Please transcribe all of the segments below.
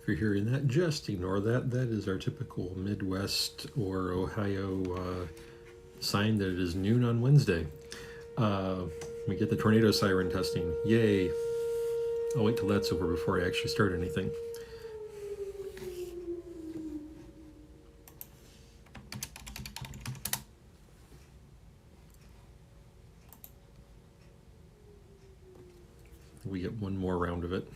If you're hearing that, just ignore that. That is our typical Midwest or Ohio sign that it is noon on Wednesday. We get the tornado siren testing. Yay. I'll wait till that's over before I actually start anything. We get one more round of it.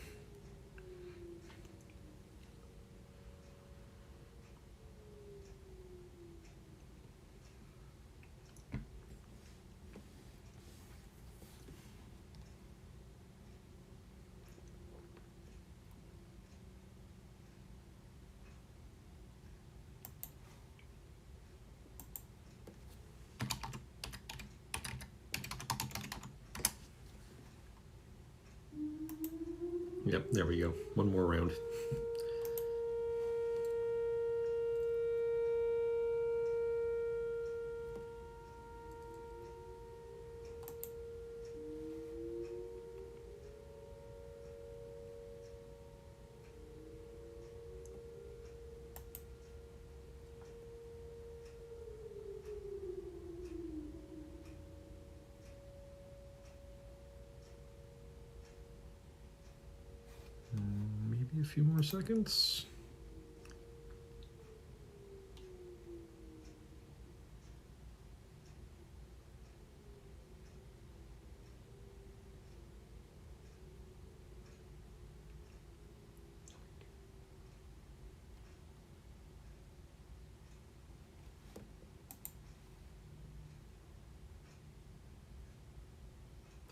Yep, there we go. One more round. Maybe a few more seconds.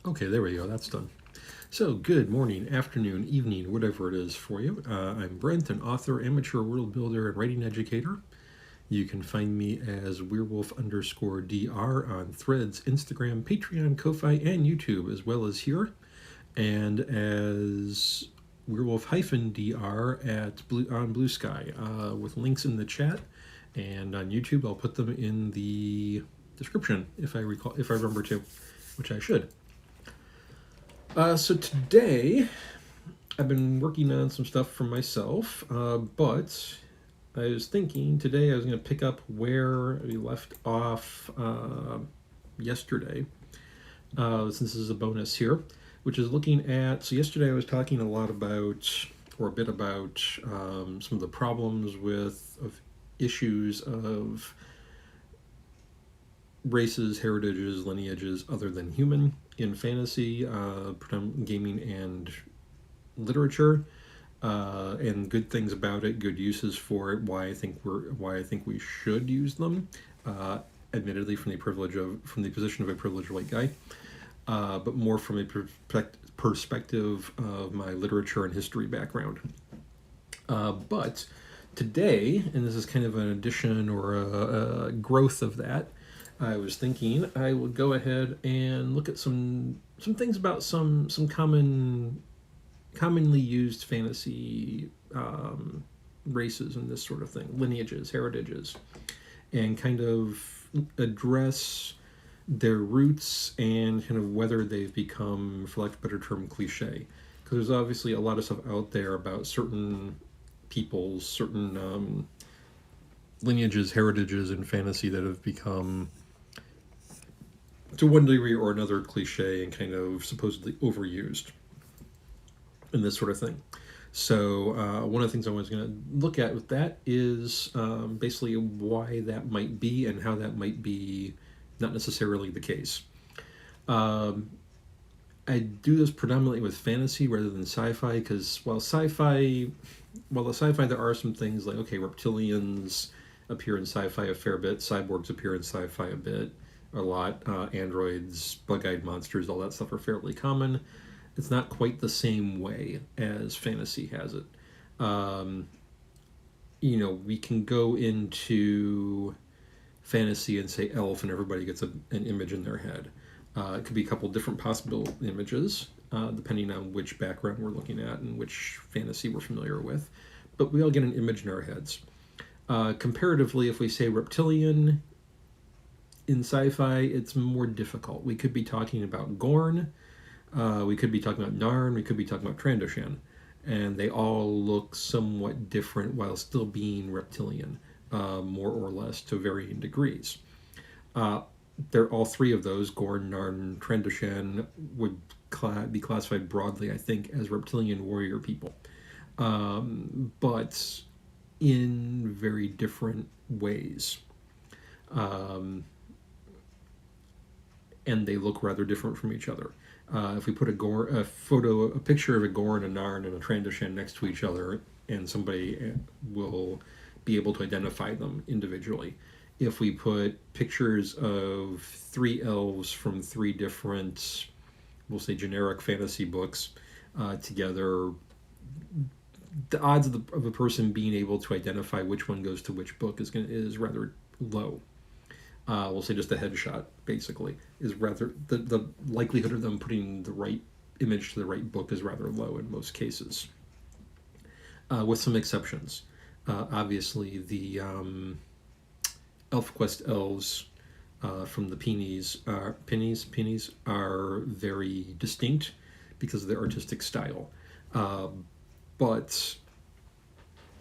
Okay, there we go. That's done. So, good morning, afternoon, evening, whatever it is for you. I'm Brent, an author, amateur world builder, and writing educator. You can find me as werewolf-dr on Threads, Instagram, Patreon, Ko-Fi, and YouTube, as well as here, and as werewolf-dr on Bluesky, with links in the chat, and on YouTube I'll put them in the description if I remember to, which I should. So today, I've been working on some stuff for myself, but I was thinking today I was going to pick up where we left off yesterday, since this is a bonus here, which is looking at, so yesterday I was talking a lot about, or a bit about, some of the problems of issues of races, heritages, lineages other than human in fantasy, gaming, and literature, and good things about it, good uses for it, why I think we should use them. Admittedly, from the position of a privileged white guy, but more from a perspective of my literature and history background. But today, and this is kind of an addition or a growth of that, I was thinking I would go ahead and look at some things about some commonly used fantasy races and this sort of thing, lineages, heritages, and kind of address their roots and kind of whether they've become, for lack of a better term, cliche. Because there's obviously a lot of stuff out there about certain peoples, certain lineages, heritages in fantasy that have become, to one degree or another, cliche and kind of supposedly overused and this sort of thing. So one of the things I was going to look at with that is basically why that might be and how that might be not necessarily the case. I do this predominantly with fantasy rather than sci-fi, because while the sci-fi there are some things like, okay, reptilians appear in sci-fi a fair bit, cyborgs appear in sci-fi a lot, androids, bug-eyed monsters, all that stuff are fairly common. It's not quite the same way as fantasy has it. We can go into fantasy and say elf and everybody gets an image in their head. It could be a couple different possible images, depending on which background we're looking at and which fantasy we're familiar with. But we all get an image in our heads. Comparatively, if we say reptilian in sci-fi, it's more difficult. We could be talking about Gorn, we could be talking about Narn, we could be talking about Trandoshan. and they all look somewhat different while still being reptilian, more or less to varying degrees. Uh, they're all three of those, Gorn, Narn, Trandoshan, would be classified broadly, I think, as reptilian warrior people, but in very different ways. Um, and they look rather different from each other. If we put a picture of a Gorn, a Narn, and a Trandoshan next to each other, and somebody will be able to identify them individually. If we put pictures of three elves from three different, we'll say, generic fantasy books together, the odds of a person being able to identify which one goes to which book is rather low. We'll say just a headshot, basically, is rather the likelihood of them putting the right image to the right book is rather low in most cases, with some exceptions. Obviously, the ElfQuest elves from the Peonies are very distinct because of their artistic style, but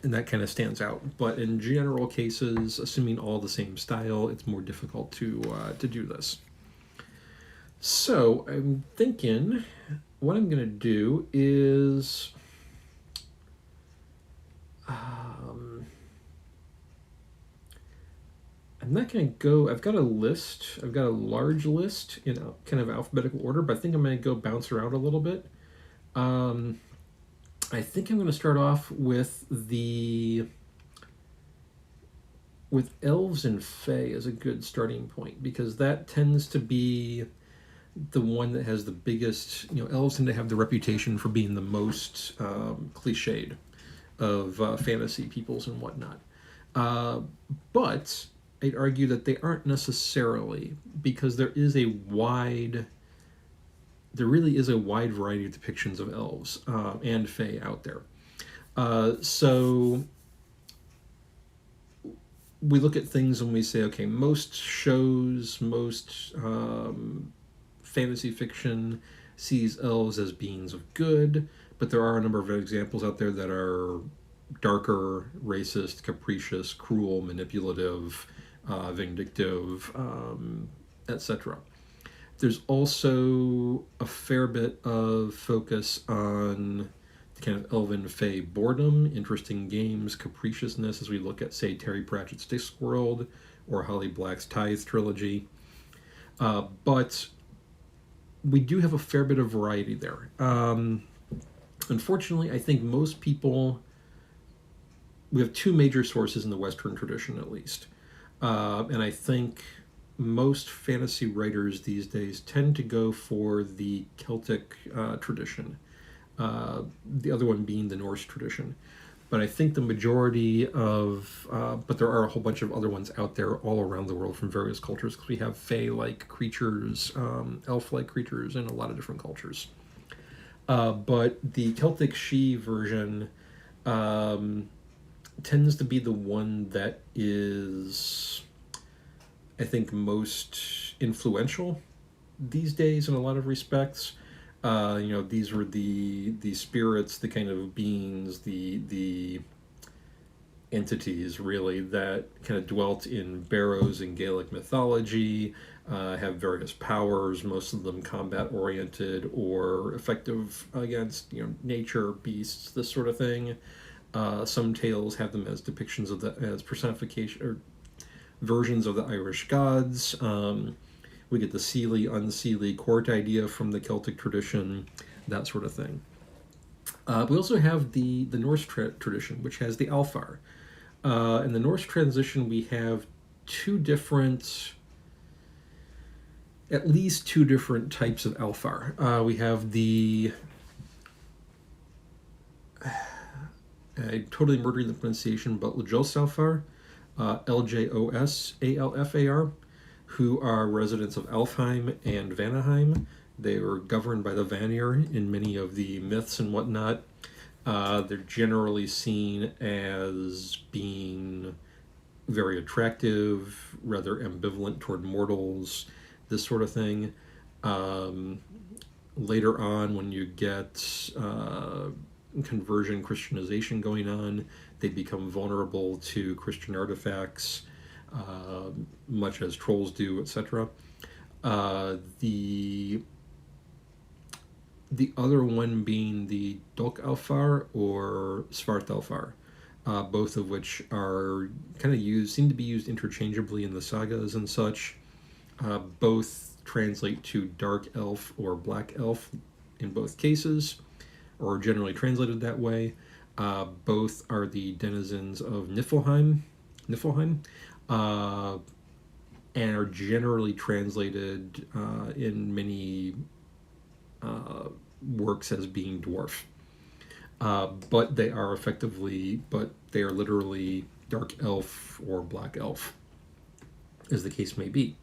and that kind of stands out. But in general cases, assuming all the same style, it's more difficult to do this. So I'm thinking what I'm going to do is I'm not going to go. I've got a list. I've got a large list in kind of alphabetical order, but I think I'm going to go bounce around a little bit. I think I'm going to start off with elves and fae as a good starting point, because that tends to be the one that has the biggest. Elves tend to have the reputation for being the most cliched of fantasy peoples and whatnot. But I'd argue that they aren't necessarily, because there really is a wide variety of depictions of elves and fae out there. So we look at things and we say, okay, most shows, most fantasy fiction sees elves as beings of good, but there are a number of examples out there that are darker, racist, capricious, cruel, manipulative, vindictive, etc. There's also a fair bit of focus on the kind of elven fae boredom, interesting games, capriciousness, as we look at, say, Terry Pratchett's Discworld or Holly Black's Tithe trilogy. But we do have a fair bit of variety there. Unfortunately, I think most people, we have two major sources in the Western tradition, at least. And I think most fantasy writers these days tend to go for the Celtic tradition, the other one being the Norse tradition. But I think the majority of, but there are a whole bunch of other ones out there all around the world from various cultures, because we have fae-like creatures, elf-like creatures in a lot of different cultures. But the Celtic Sidhe version tends to be the one that is, I think, most influential these days in a lot of respects. These were the spirits, the kind of beings, the entities, really, that kind of dwelt in barrows in Gaelic mythology, have various powers, most of them combat-oriented or effective against nature, beasts, this sort of thing. Some tales have them as depictions as personification or versions of the Irish gods. We get the Seelie, unseelie court idea from the Celtic tradition, that sort of thing. We also have the Norse tradition, which has the Alfar. In the Norse transition, we have at least two different types of Alfar. We have I'm totally murdering the pronunciation, but Ljosalfar, Ljosalfar, who are residents of Alfheim and Vanaheim. They were governed by the Vanir in many of the myths and whatnot. They're generally seen as being very attractive, rather ambivalent toward mortals, this sort of thing. Later on, when you get conversion, Christianization going on. They become vulnerable to Christian artifacts, much as trolls do, etc. The other one being the Dolkalfar or Svartalfar, both of which are kind of seem to be used interchangeably in the sagas and such. Both translate to dark elf or black elf in both cases, or generally translated that way. Both are the denizens of Niflheim, and are generally translated in many works as being dwarf. But they are literally dark elf or black elf, as the case may be.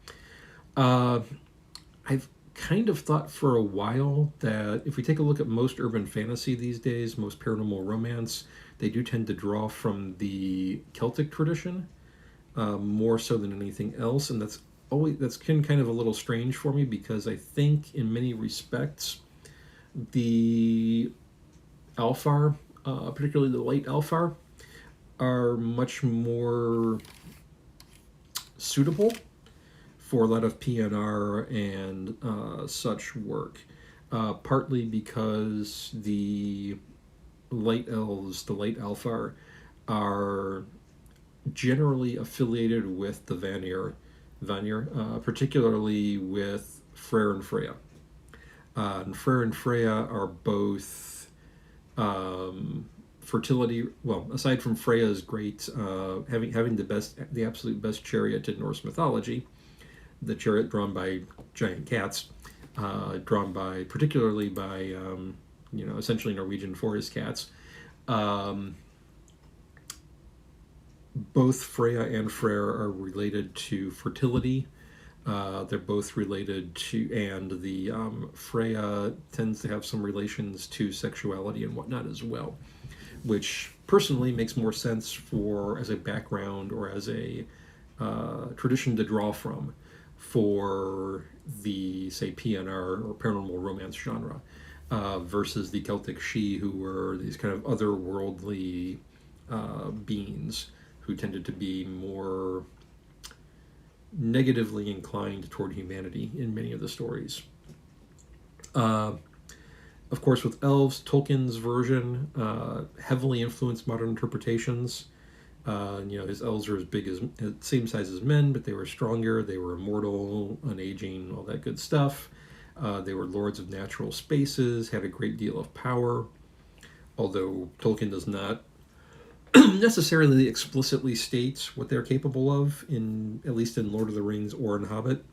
I've kind of thought for a while that if we take a look at most urban fantasy these days, most paranormal romance, they do tend to draw from the Celtic tradition more so than anything else, and that's kind of a little strange for me, because I think in many respects the Alfar, particularly the late Alfar, are much more suitable for a lot of PNR and such work, partly because the late elves, the late Alfar, are generally affiliated with the Vanir, particularly with Freyr and Freya. And Freyr and Freya are both fertility. Well, aside from Freya's great having the absolute best chariot in Norse mythology, the chariot drawn by giant cats, particularly by essentially Norwegian forest cats. Both Freya and Freyr are related to fertility. They're both related to, and the Freya tends to have some relations to sexuality and whatnot as well, which personally makes more sense as a background or as a tradition to draw from for the, say, PNR or paranormal romance genre, versus the Celtic Sidhe, who were these kind of otherworldly beings who tended to be more negatively inclined toward humanity in many of the stories. Of course, with elves, Tolkien's version heavily influenced modern interpretations. His elves are same size as men, but they were stronger, they were immortal, unaging, all that good stuff. They were lords of natural spaces, had a great deal of power, although Tolkien does not necessarily explicitly states what they're capable of, at least in Lord of the Rings or in Hobbit,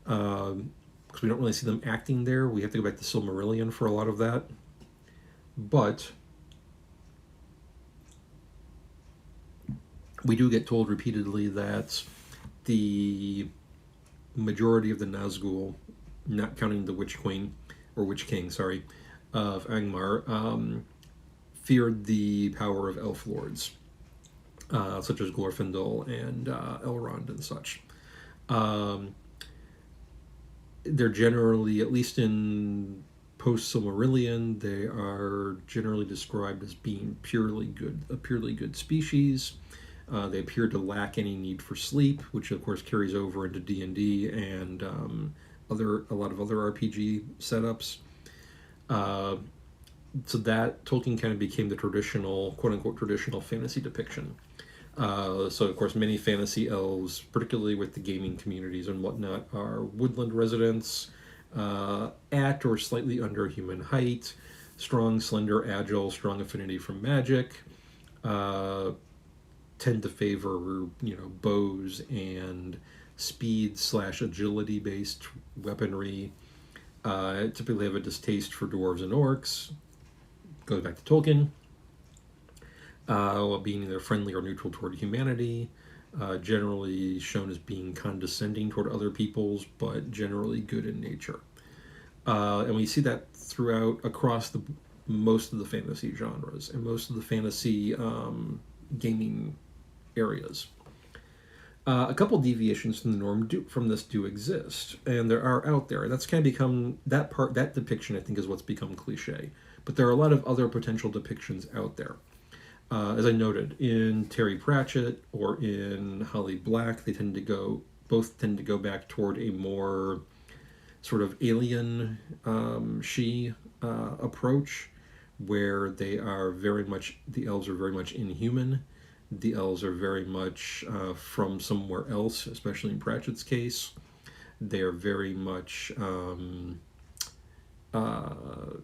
because we don't really see them acting there. We have to go back to Silmarillion for a lot of that. But we do get told repeatedly that the majority of the Nazgul, not counting the Witch Queen, or Witch King, sorry, of Angmar, feared the power of elf lords, such as Glorfindel and Elrond and such. They're generally, at least in post-Silmarillion, they are generally described as being a purely good species. They appear to lack any need for sleep, which of course carries over into D&D and a lot of other RPG setups. So that Tolkien kind of became the traditional, quote-unquote, traditional fantasy depiction. So, of course, many fantasy elves, particularly with the gaming communities and whatnot, are woodland residents, at or slightly under human height, strong, slender, agile, strong affinity for magic, tend to favor, bows and speed/agility-based weaponry, typically have a distaste for dwarves and orcs. Goes back to Tolkien, being either friendly or neutral toward humanity, generally shown as being condescending toward other peoples, but generally good in nature. And we see that across most of the fantasy genres and most of the fantasy gaming areas. A couple deviations from the norm from this do exist, and there are out there. That's kind of become that depiction, I think, is what's become cliche. But there are a lot of other potential depictions out there. As I noted, in Terry Pratchett or in Holly Black, they both tend to go back toward a more sort of alien she approach, where the elves are very much inhuman. The elves are very much from somewhere else, especially in Pratchett's case. They are very much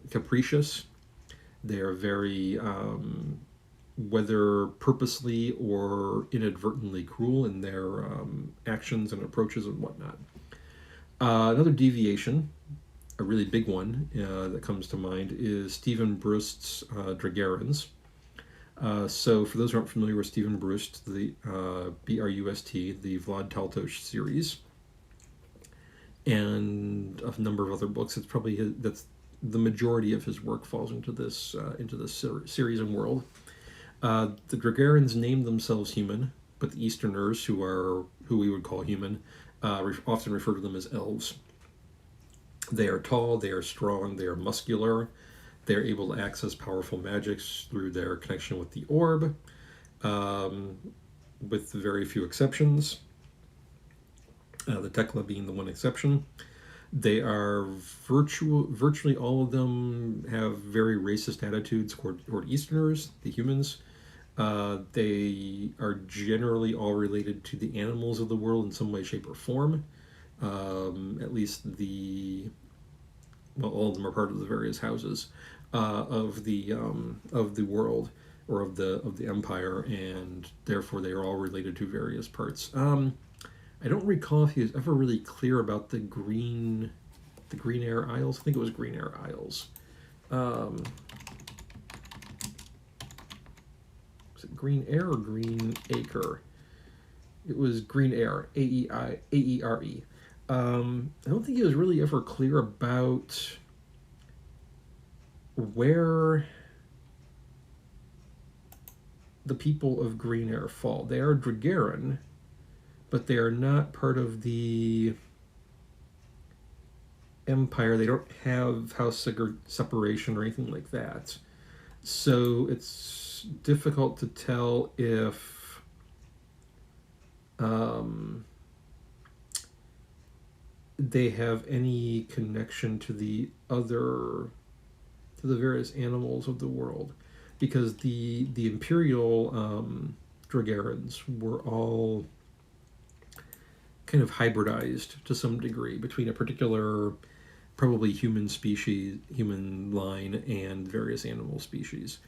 capricious. They are very, whether purposely or inadvertently, cruel in their actions and approaches and whatnot. Another deviation, a really big one that comes to mind, is Stephen Brust's Dragarens. So, for those who aren't familiar with Stephen Brust, the B-R-U-S-T, the Vlad Taltosh series, and a number of other books, that's the majority of his work falls into this series and world. The Dragarens name themselves human, but the Easterners, who we would call human, often refer to them as elves. They are tall, they are strong, they are muscular. They are able to access powerful magics through their connection with the orb, with very few exceptions. The Tekla being the one exception. They are virtually all of them have very racist attitudes toward Easterners, the humans. They are generally all related to the animals of the world in some way, shape, or form. At least all of them are part of the various houses of the world or of the empire, and therefore they are all related to various parts. I don't recall if he was ever really clear about the Green Air Isles. I think it was Green Air Isles. Was it Green Air or Green Acre? It was Green Air, Aeare. I don't think he was really ever clear about where the people of Green Air fall. They are Dragaran, but they are not part of the Empire. They don't have house separation or anything like that. So it's difficult to tell if they have any connection to the various animals of the world, because the Imperial Dragarans were all kind of hybridized to some degree between a particular, probably human line, and various animal species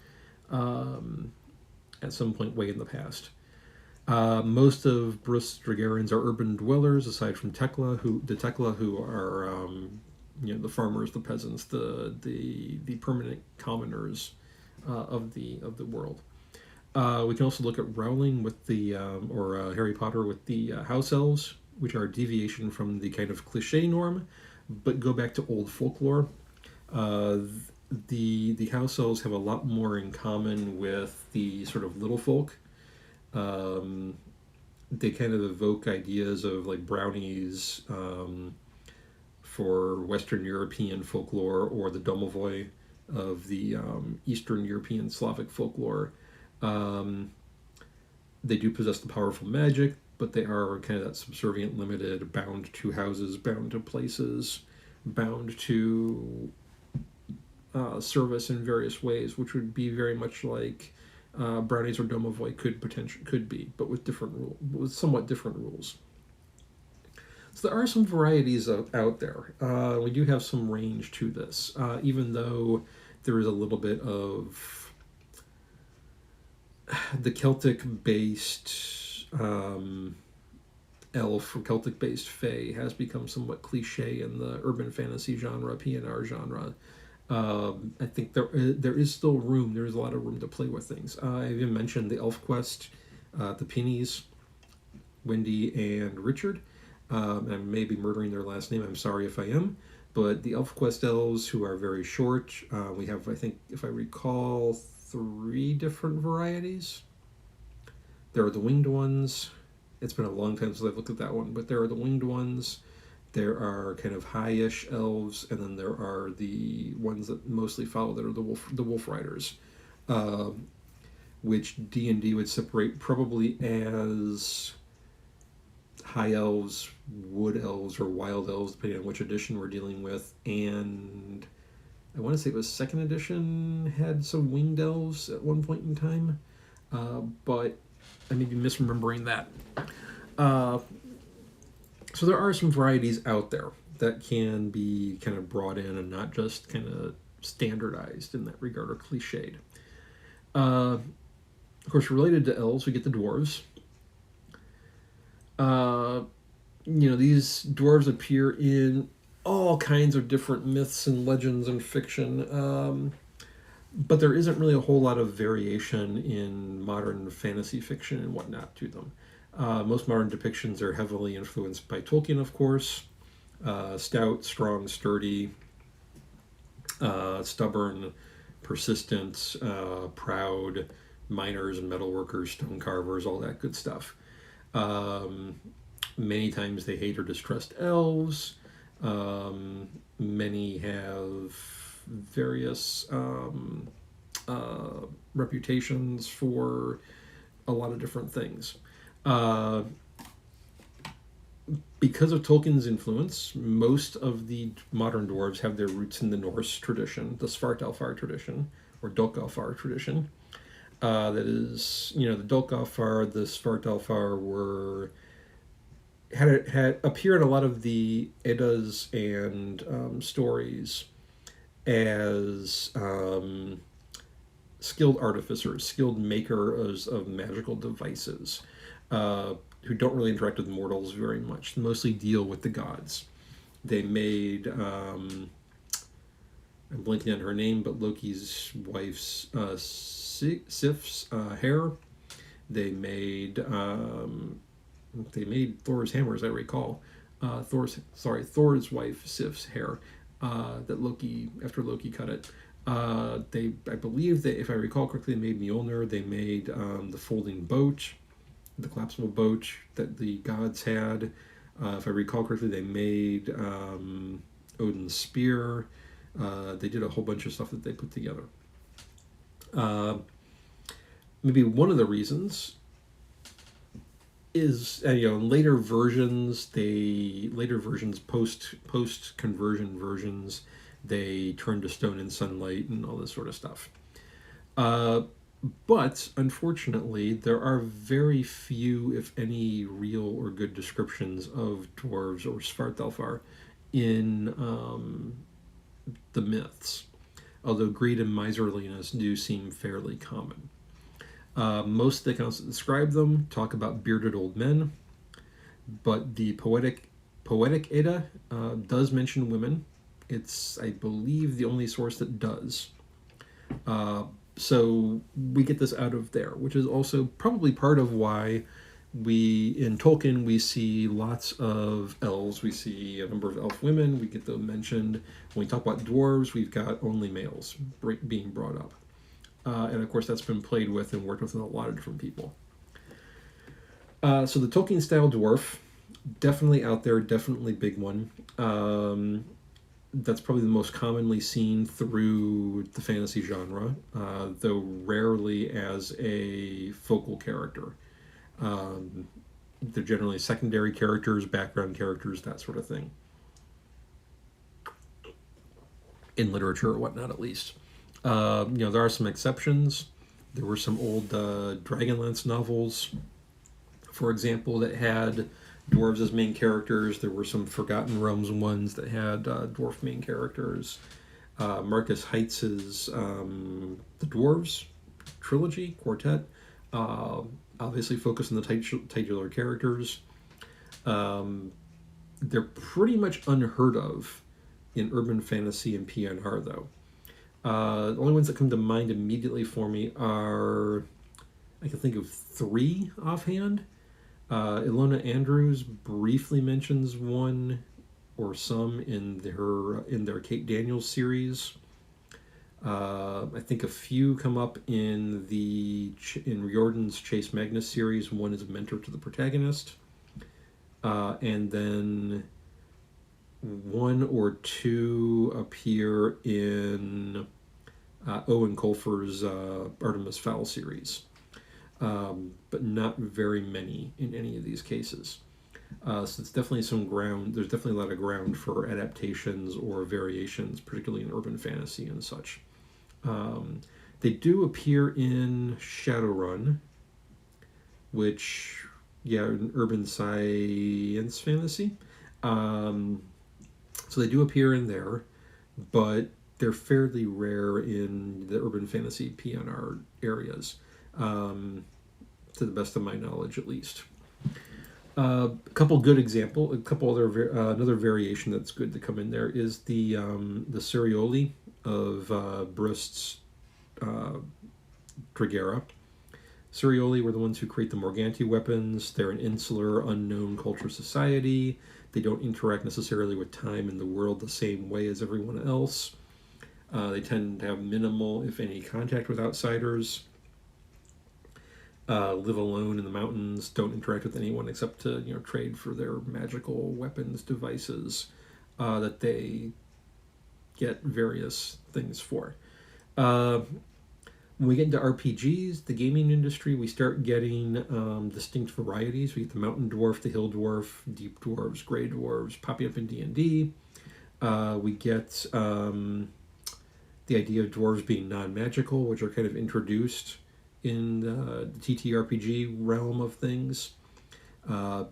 at some point way in the past. Most of Brust's Dragarans are urban dwellers, aside from Tekla, who are the farmers, the peasants, the permanent commoners of the world. We can also look at Rowling with or Harry Potter with the house elves, which are a deviation from the kind of cliche norm, but go back to old folklore. The house elves have a lot more in common with the sort of little folk. They kind of evoke ideas of like brownies for Western European folklore, or the domovoi of the Eastern European Slavic folklore. They do possess the powerful magic, but they are kind of that subservient, limited, bound to houses, bound to places, bound to service in various ways, which would be very much like brownies or domovoi could be, but with somewhat different rules. So there are some varieties out there. We do have some range to this, even though there is a little bit of the Celtic-based elf or Celtic-based fae has become somewhat cliche in the urban fantasy genre, PNR genre. I think there is still room. There is a lot of room to play with things. I even mentioned the ElfQuest, the Pinnies, Wendy and Richard. I may be murdering their last name. I'm sorry if I am. But the ElfQuest elves, who are very short, we have, I think, if I recall, 3 different varieties. There are the winged ones. It's been a long time since I've looked at that one, but there are the winged ones. There are kind of high-ish elves, and then there are the ones that mostly follow that are the wolf riders, uh, which D&D would separate probably as high elves, wood elves, or wild elves, depending on which edition we're dealing with. And I want to say it was second edition had some winged elves at one point in time, but I may be misremembering that. Uh, so there are some varieties out there that can be kind of brought in and not just kind of standardized in that regard or cliched. Of course, related to elves, we get the dwarves. These dwarves appear in all kinds of different myths and legends and fiction, but there isn't really a whole lot of variation in modern fantasy fiction and whatnot to them. Most modern depictions are heavily influenced by Tolkien, of course. Stout, strong, sturdy, stubborn, persistent, proud, miners and metalworkers, stone carvers, all that good stuff. Many times they hate or distrust elves. Many have various reputations for a lot of different things. Because of Tolkien's influence, most of the modern dwarves have their roots in the Norse tradition, the Svartalfar tradition, or Dulkalfar tradition. That is, the Dulkalfar, the Svartalfar had appear in a lot of the Eddas and stories as skilled artificers, skilled makers of magical devices, who don't really interact with mortals very much. They mostly deal with the gods. They made, I'm blanking on her name, but Loki's wife's Sif's hair. They made Thor's hammer, as I recall. Thor's wife Sif's hair. That Loki, after Loki cut it. I believe that, if I recall correctly, they made Mjolnir. They made the folding boat, the collapsible boat that the gods had. If I recall correctly, they made Odin's spear. They did a whole bunch of stuff that they put together. Maybe one of the reasons is later versions, post conversion versions, they turn to stone and sunlight and all this sort of stuff. But unfortunately, there are very few, if any, real or good descriptions of dwarves or Svartalfar in the myths, although greed and miserliness do seem fairly common. Most of the accounts that describe them talk about bearded old men, but the poetic Edda does mention women. It's, I believe, the only source that does. So we get this out of there, which is also probably part of why in Tolkien, we see lots of elves. We see a number of elf women. We get them mentioned. When we talk about dwarves, we've got only males being brought up. And of course, that's been played with and worked with a lot of different people. So the Tolkien-style dwarf, definitely out there, definitely big one. That's probably the most commonly seen through the fantasy genre, though rarely as a focal character. They're generally secondary characters, background characters, that sort of thing. In literature or whatnot, at least. There are some exceptions. There were some old Dragonlance novels, for example, that had dwarves as main characters. There were some Forgotten Realms ones that had dwarf main characters. Marcus Heitz's The Dwarves trilogy, quartet, obviously focused on the titular characters. They're pretty much unheard of in urban fantasy and PNR, though. The only ones that come to mind immediately for me are, I can think of 3 offhand. Ilona Andrews briefly mentions one or some in their Kate Daniels series. I think a few come up in Riordan's Chase Magnus series. One is a mentor to the protagonist. And then one or two appear in Owen Colfer's Artemis Fowl series, but not very many in any of these cases. So it's definitely some ground. There's definitely a lot of ground for adaptations or variations, particularly in urban fantasy and such. They do appear in Shadowrun, which, yeah, an urban science fantasy. So they do appear in there, but they're fairly rare in the urban fantasy PNR areas, to the best of my knowledge, at least. A couple good example, a couple other another variation that's good to come in there is the Serioli of Brist's Dragera. Serioli were the ones who create the Morganti weapons. They're an insular, unknown culture society. They don't interact necessarily with time and the world the same way as everyone else. They tend to have minimal, if any, contact with outsiders. Live alone in the mountains, don't interact with anyone except to trade for their magical weapons devices that they get various things for. When we get into RPGs, the gaming industry, we start getting distinct varieties. We get the mountain dwarf, the hill dwarf, deep dwarves, gray dwarves popping up in D&D. We get the idea of dwarves being non-magical, which are kind of introduced in the TTRPG realm of things.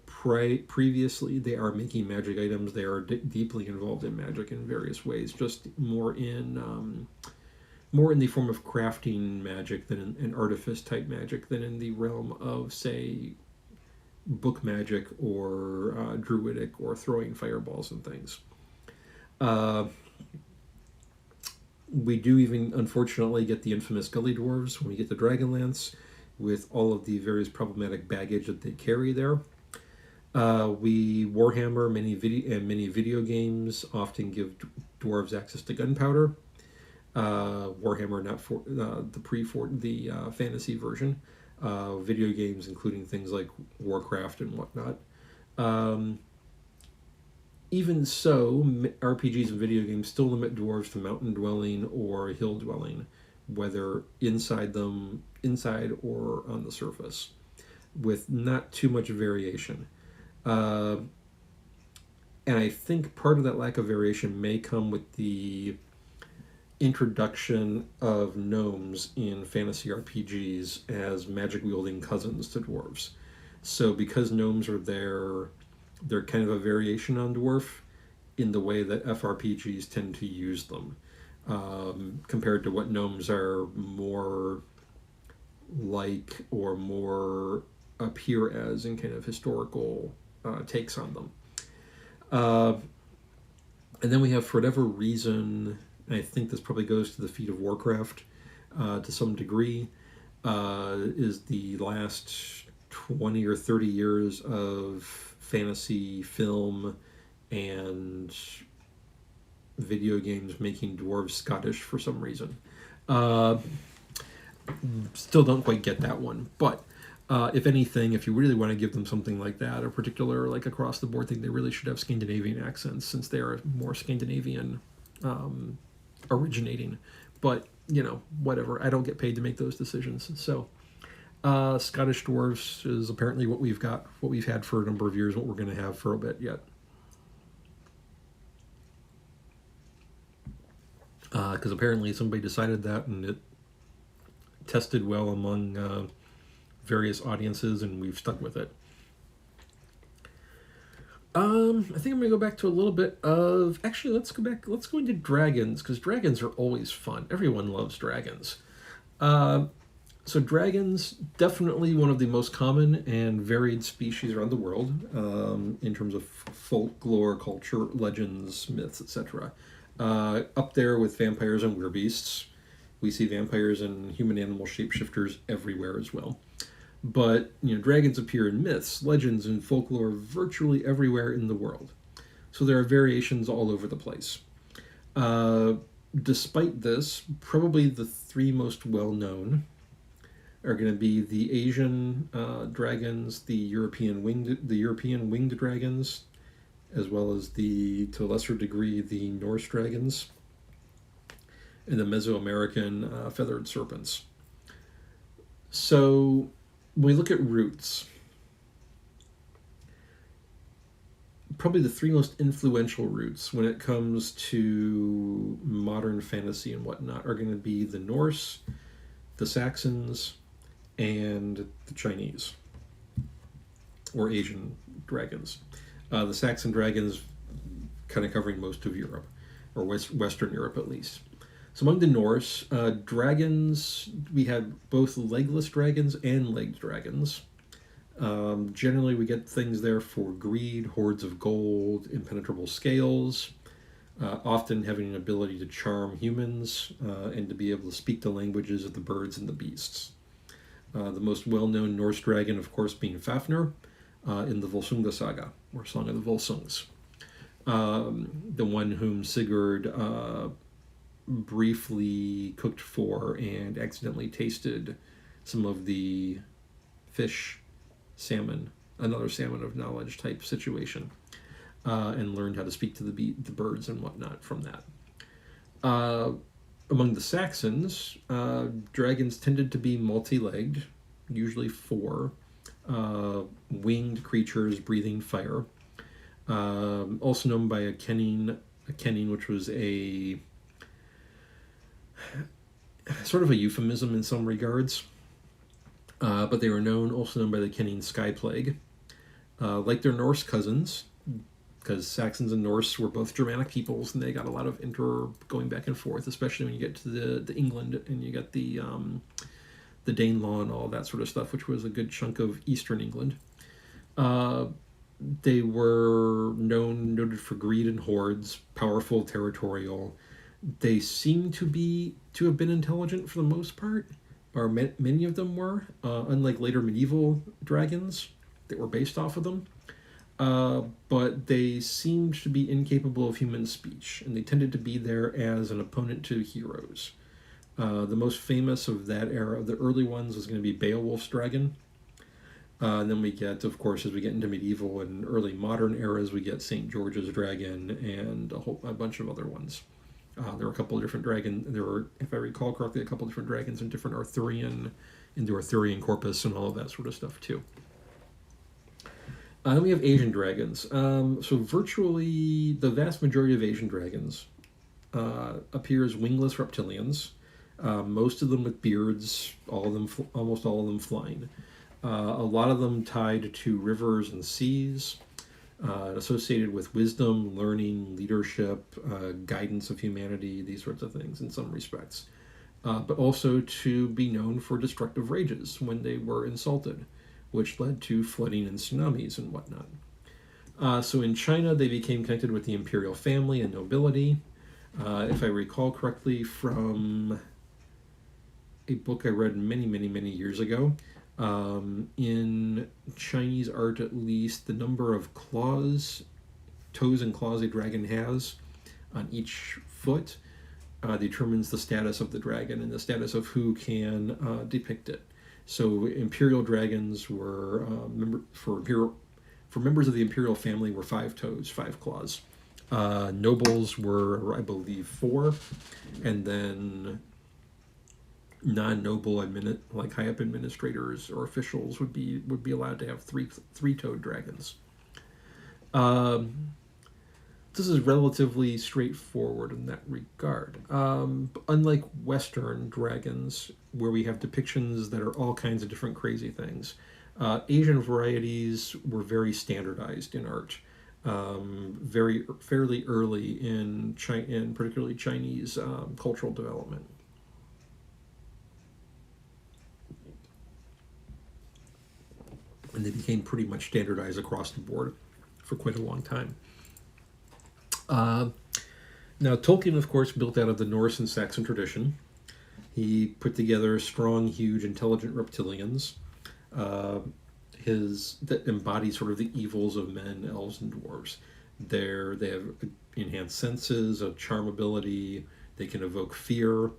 Previously, they are making magic items. They are deeply involved in magic in various ways, just more in the form of crafting magic than an artifice type magic than in the realm of, say, book magic or druidic or throwing fireballs and things. We do even, unfortunately, get the infamous Gully Dwarves when we get the Dragonlance, with all of the various problematic baggage that they carry there. We Warhammer many video games often give dwarves access to gunpowder. Warhammer, not for the fantasy version. Video games, including things like Warcraft and whatnot. Even so, RPGs and video games still limit dwarves to mountain dwelling or hill dwelling, whether inside or on the surface, with not too much variation. And I think part of that lack of variation may come with the introduction of gnomes in fantasy RPGs as magic-wielding cousins to dwarves. So because gnomes are there, they're kind of a variation on dwarf in the way that FRPGs tend to use them, compared to what gnomes are more like or more appear as in kind of historical takes on them. And then we have, for whatever reason, I think this probably goes to the feat of Warcraft to some degree, is the last 20 or 30 years of fantasy film and video games making dwarves Scottish for some reason. Still don't quite get that one, but if anything, if you really want to give them something like that, a particular like across the board thing, they really should have Scandinavian accents, since they are more Scandinavian originating. But whatever, I don't get paid to make those decisions. So Scottish dwarves is apparently what we've had for a number of years, what we're going to have for a bit yet. Because apparently somebody decided that, and it tested well among various audiences, and we've stuck with it. I think I'm going to go back to a little bit of... Actually, let's go into dragons, because dragons are always fun. Everyone loves dragons. So dragons, definitely one of the most common and varied species around the world, in terms of folklore, culture, legends, myths, etc. Up there with vampires and werbeasts. We see vampires and human-animal shapeshifters everywhere as well. But dragons appear in myths, legends, and folklore virtually everywhere in the world. So there are variations all over the place. Despite this, probably the three most well-known are going to be the Asian dragons, the European winged dragons, as well as to a lesser degree, the Norse dragons and the Mesoamerican feathered serpents. So when we look at roots, probably the three most influential roots when it comes to modern fantasy and whatnot are going to be the Norse, the Saxons, and the Chinese, or Asian dragons. The Saxon dragons kind of covering most of Europe, or Western Europe at least. So among the Norse, dragons, we had both legless dragons and legged dragons. Generally, we get things there for greed, hoards of gold, impenetrable scales, often having an ability to charm humans and to be able to speak the languages of the birds and the beasts. The most well-known Norse dragon, of course, being Fafnir in the Volsunga saga, or Song of the Volsungs. The one whom Sigurd briefly cooked for and accidentally tasted some of the fish, salmon, another salmon of knowledge type situation, and learned how to speak to the birds and whatnot from that. Among the Saxons, dragons tended to be multi-legged, usually four, winged creatures breathing fire. Also known by a kenning, which was a sort of a euphemism in some regards. But they were also known by the kenning sky plague. Like their Norse cousins, because Saxons and Norse were both Germanic peoples, and they got a lot of going back and forth, especially when you get to the England and you got the Danelaw and all that sort of stuff, which was a good chunk of Eastern England. They were noted for greed and hordes, powerful, territorial. They seem to have been intelligent for the most part, or many of them were, unlike later medieval dragons that were based off of them. But they seemed to be incapable of human speech, and they tended to be there as an opponent to heroes. The most famous of that era, the early ones, was going to be Beowulf's dragon. And then we get, of course, as we get into medieval and early modern eras, we get St. George's dragon and a bunch of other ones. There were a couple of different dragons. There were, if I recall correctly, a couple of different dragons in different in the Arthurian corpus and all of that sort of stuff too. Then we have Asian dragons. So virtually the vast majority of Asian dragons appear as wingless reptilians. Most of them with beards, almost all of them flying. A lot of them tied to rivers and seas, associated with wisdom, learning, leadership, guidance of humanity, these sorts of things in some respects. But also to be known for destructive rages when they were insulted, which led to flooding and tsunamis and whatnot. So in China, they became connected with the imperial family and nobility. If I recall correctly from a book I read many, many, many years ago, in Chinese art at least, the number of toes and claws a dragon has on each foot determines the status of the dragon and the status of who can depict it. So imperial dragons were, for members of the imperial family, were 5 toes, 5 claws. Nobles were, I believe, 4, and then non-noble like high-up administrators or officials would be allowed to have three-toed dragons. This is relatively straightforward in that regard. Unlike Western dragons, where we have depictions that are all kinds of different crazy things, Asian varieties were very standardized in art. Fairly early in particularly Chinese cultural development. And they became pretty much standardized across the board for quite a long time. Now, Tolkien, of course, built out of the Norse and Saxon tradition. He put together strong, huge, intelligent reptilians that embody sort of the evils of men, elves, and dwarves. They have enhanced senses, a charm ability. They can evoke fear.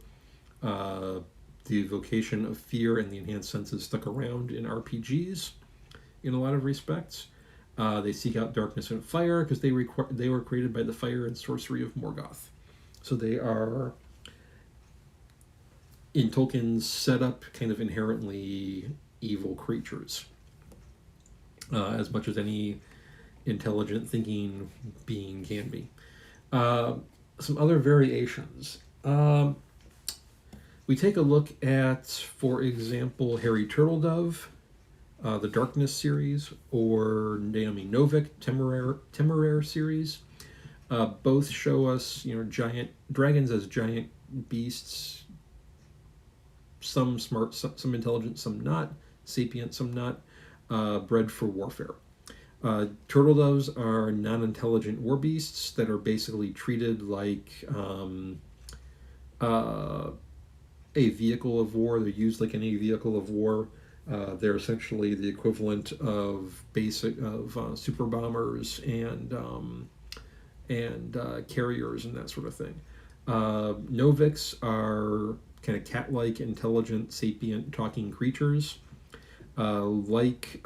The evocation of fear and the enhanced senses stuck around in RPGs in a lot of respects. They seek out darkness and fire because they were created by the fire and sorcery of Morgoth. So they are, in Tolkien's setup, kind of inherently evil creatures, as much as any intelligent thinking being can be. Some other variations. We take a look at, for example, Harry Turtledove, the Darkness series, or Naomi Novik, Temeraire series. Both show us, giant dragons as giant beasts. Some smart, some intelligent, some not. Sapient, some not. Bred for warfare. Turtledoves are non-intelligent war beasts that are basically treated like a vehicle of war. They're used like any vehicle of war. They're essentially the equivalent of super bombers and carriers and that sort of thing. Noviks are kind of cat-like, intelligent, sapient, talking creatures. Like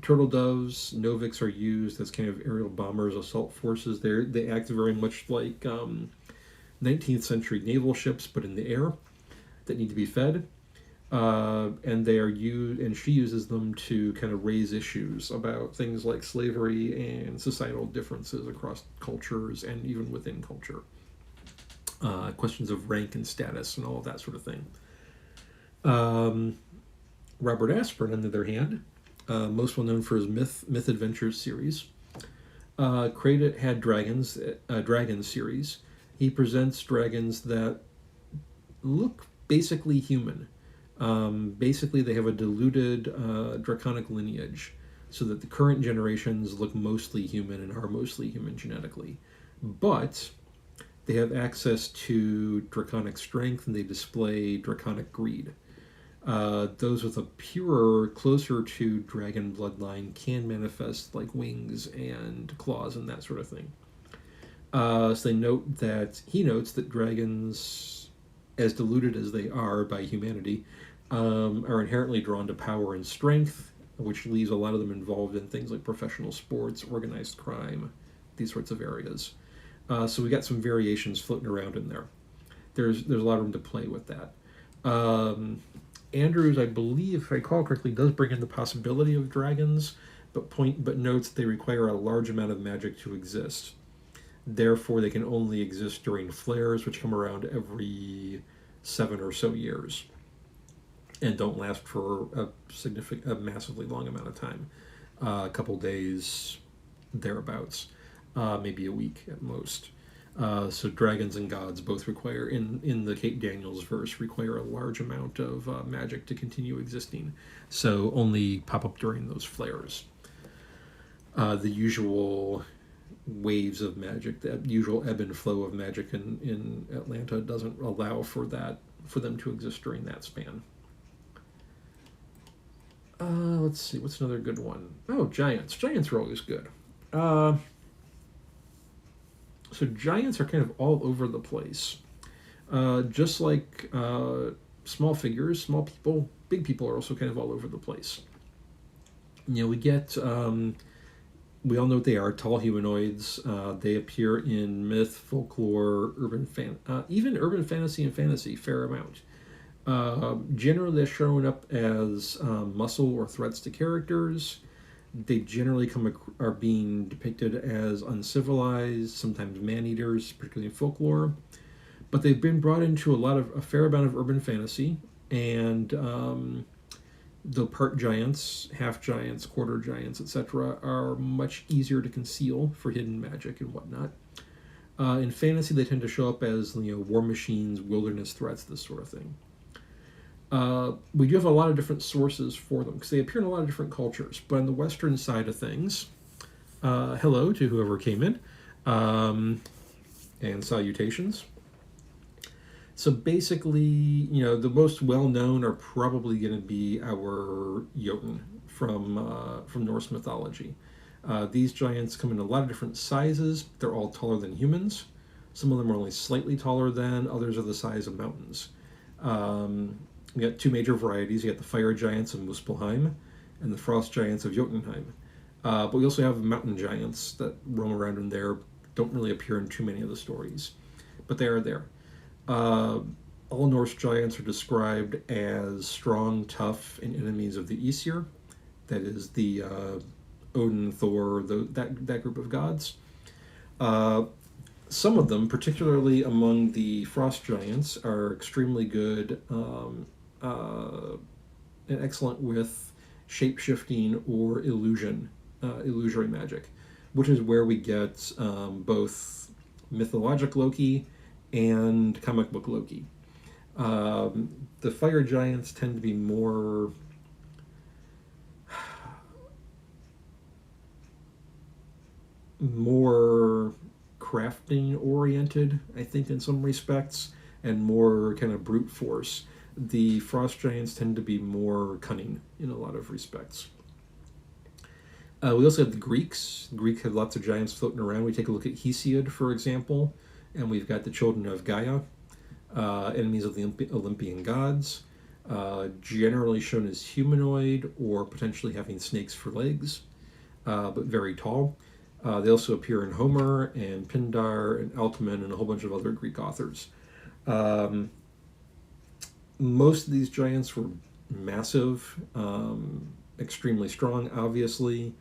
turtle doves, Noviks are used as kind of aerial bombers, assault forces. They act very much like 19th century naval ships, but in the air, that need to be fed. And they are used, and she uses them to kind of raise issues about things like slavery and societal differences across cultures and even within culture. Questions of rank and status and all of that sort of thing. Robert Asprin, on the other hand, most well known for his Myth Adventures series, had Dragons series. He presents dragons that look basically human. Basically, they have a diluted draconic lineage, so that the current generations look mostly human and are mostly human genetically. But they have access to draconic strength, and they display draconic greed. Those with a purer, closer to dragon bloodline can manifest like wings and claws and that sort of thing. So he notes that dragons, as diluted as they are by humanity, are inherently drawn to power and strength, which leaves a lot of them involved in things like professional sports, organized crime, these sorts of areas. So we got some variations floating around in there. There's a lot of room to play with that. Andrews, I believe, if I recall correctly, does bring in the possibility of dragons, but notes they require a large amount of magic to exist. Therefore, they can only exist during flares, which come around every 7 or so years, and don't last for a massively long amount of time, a couple days, thereabouts, maybe a week at most. So dragons and gods both require, in the Kate Daniels verse, require a large amount of magic to continue existing. So only pop up during those flares. The usual waves of magic, that usual ebb and flow of magic in Atlanta doesn't allow for them to exist during that span. Let's see, what's another good one? Oh, giants. Giants are always good. So giants are kind of all over the place. Just like small figures, small people, big people are also kind of all over the place. We get, we all know what they are, tall humanoids. They appear in myth, folklore, even urban fantasy and fantasy, fair amount. Generally, they're shown up as muscle or threats to characters. They generally are being depicted as uncivilized, sometimes man-eaters, particularly in folklore. But they've been brought into a fair amount of urban fantasy, and the part giants, half giants, quarter giants, etc., are much easier to conceal for hidden magic and whatnot. In fantasy, they tend to show up as war machines, wilderness threats, this sort of thing. We do have a lot of different sources for them because they appear in a lot of different cultures. But on the Western side of things, hello to whoever came in, and salutations. So basically, the most well-known are probably going to be our Jotun from Norse mythology. These giants come in a lot of different sizes. They're all taller than humans. Some of them are only slightly taller than, others are the size of mountains. We got two major varieties. You got the fire giants of Muspelheim and the frost giants of Jotunheim. But we also have mountain giants that roam around in there. Don't really appear in too many of the stories, but they are there. Uh, all Norse giants are described as strong, tough, and enemies of the Aesir. That is the Odin, Thor, that group of gods. Uh, some of them, particularly among the frost giants, are extremely good and excellent with shape shifting or illusory magic, which is where we get both mythologic Loki and comic book Loki. The fire giants tend to be more crafting oriented, I think, in some respects, and more kind of brute force. The frost giants tend to be more cunning in a lot of respects. We also have the Greeks. The Greeks have lots of giants floating around. We take a look at Hesiod, for example, and we've got the children of Gaia, enemies of the Olympian gods, generally shown as humanoid or potentially having snakes for legs, but very tall. They also appear in Homer and Pindar and Alcman and a whole bunch of other Greek authors. Most of these giants were massive, extremely strong, obviously.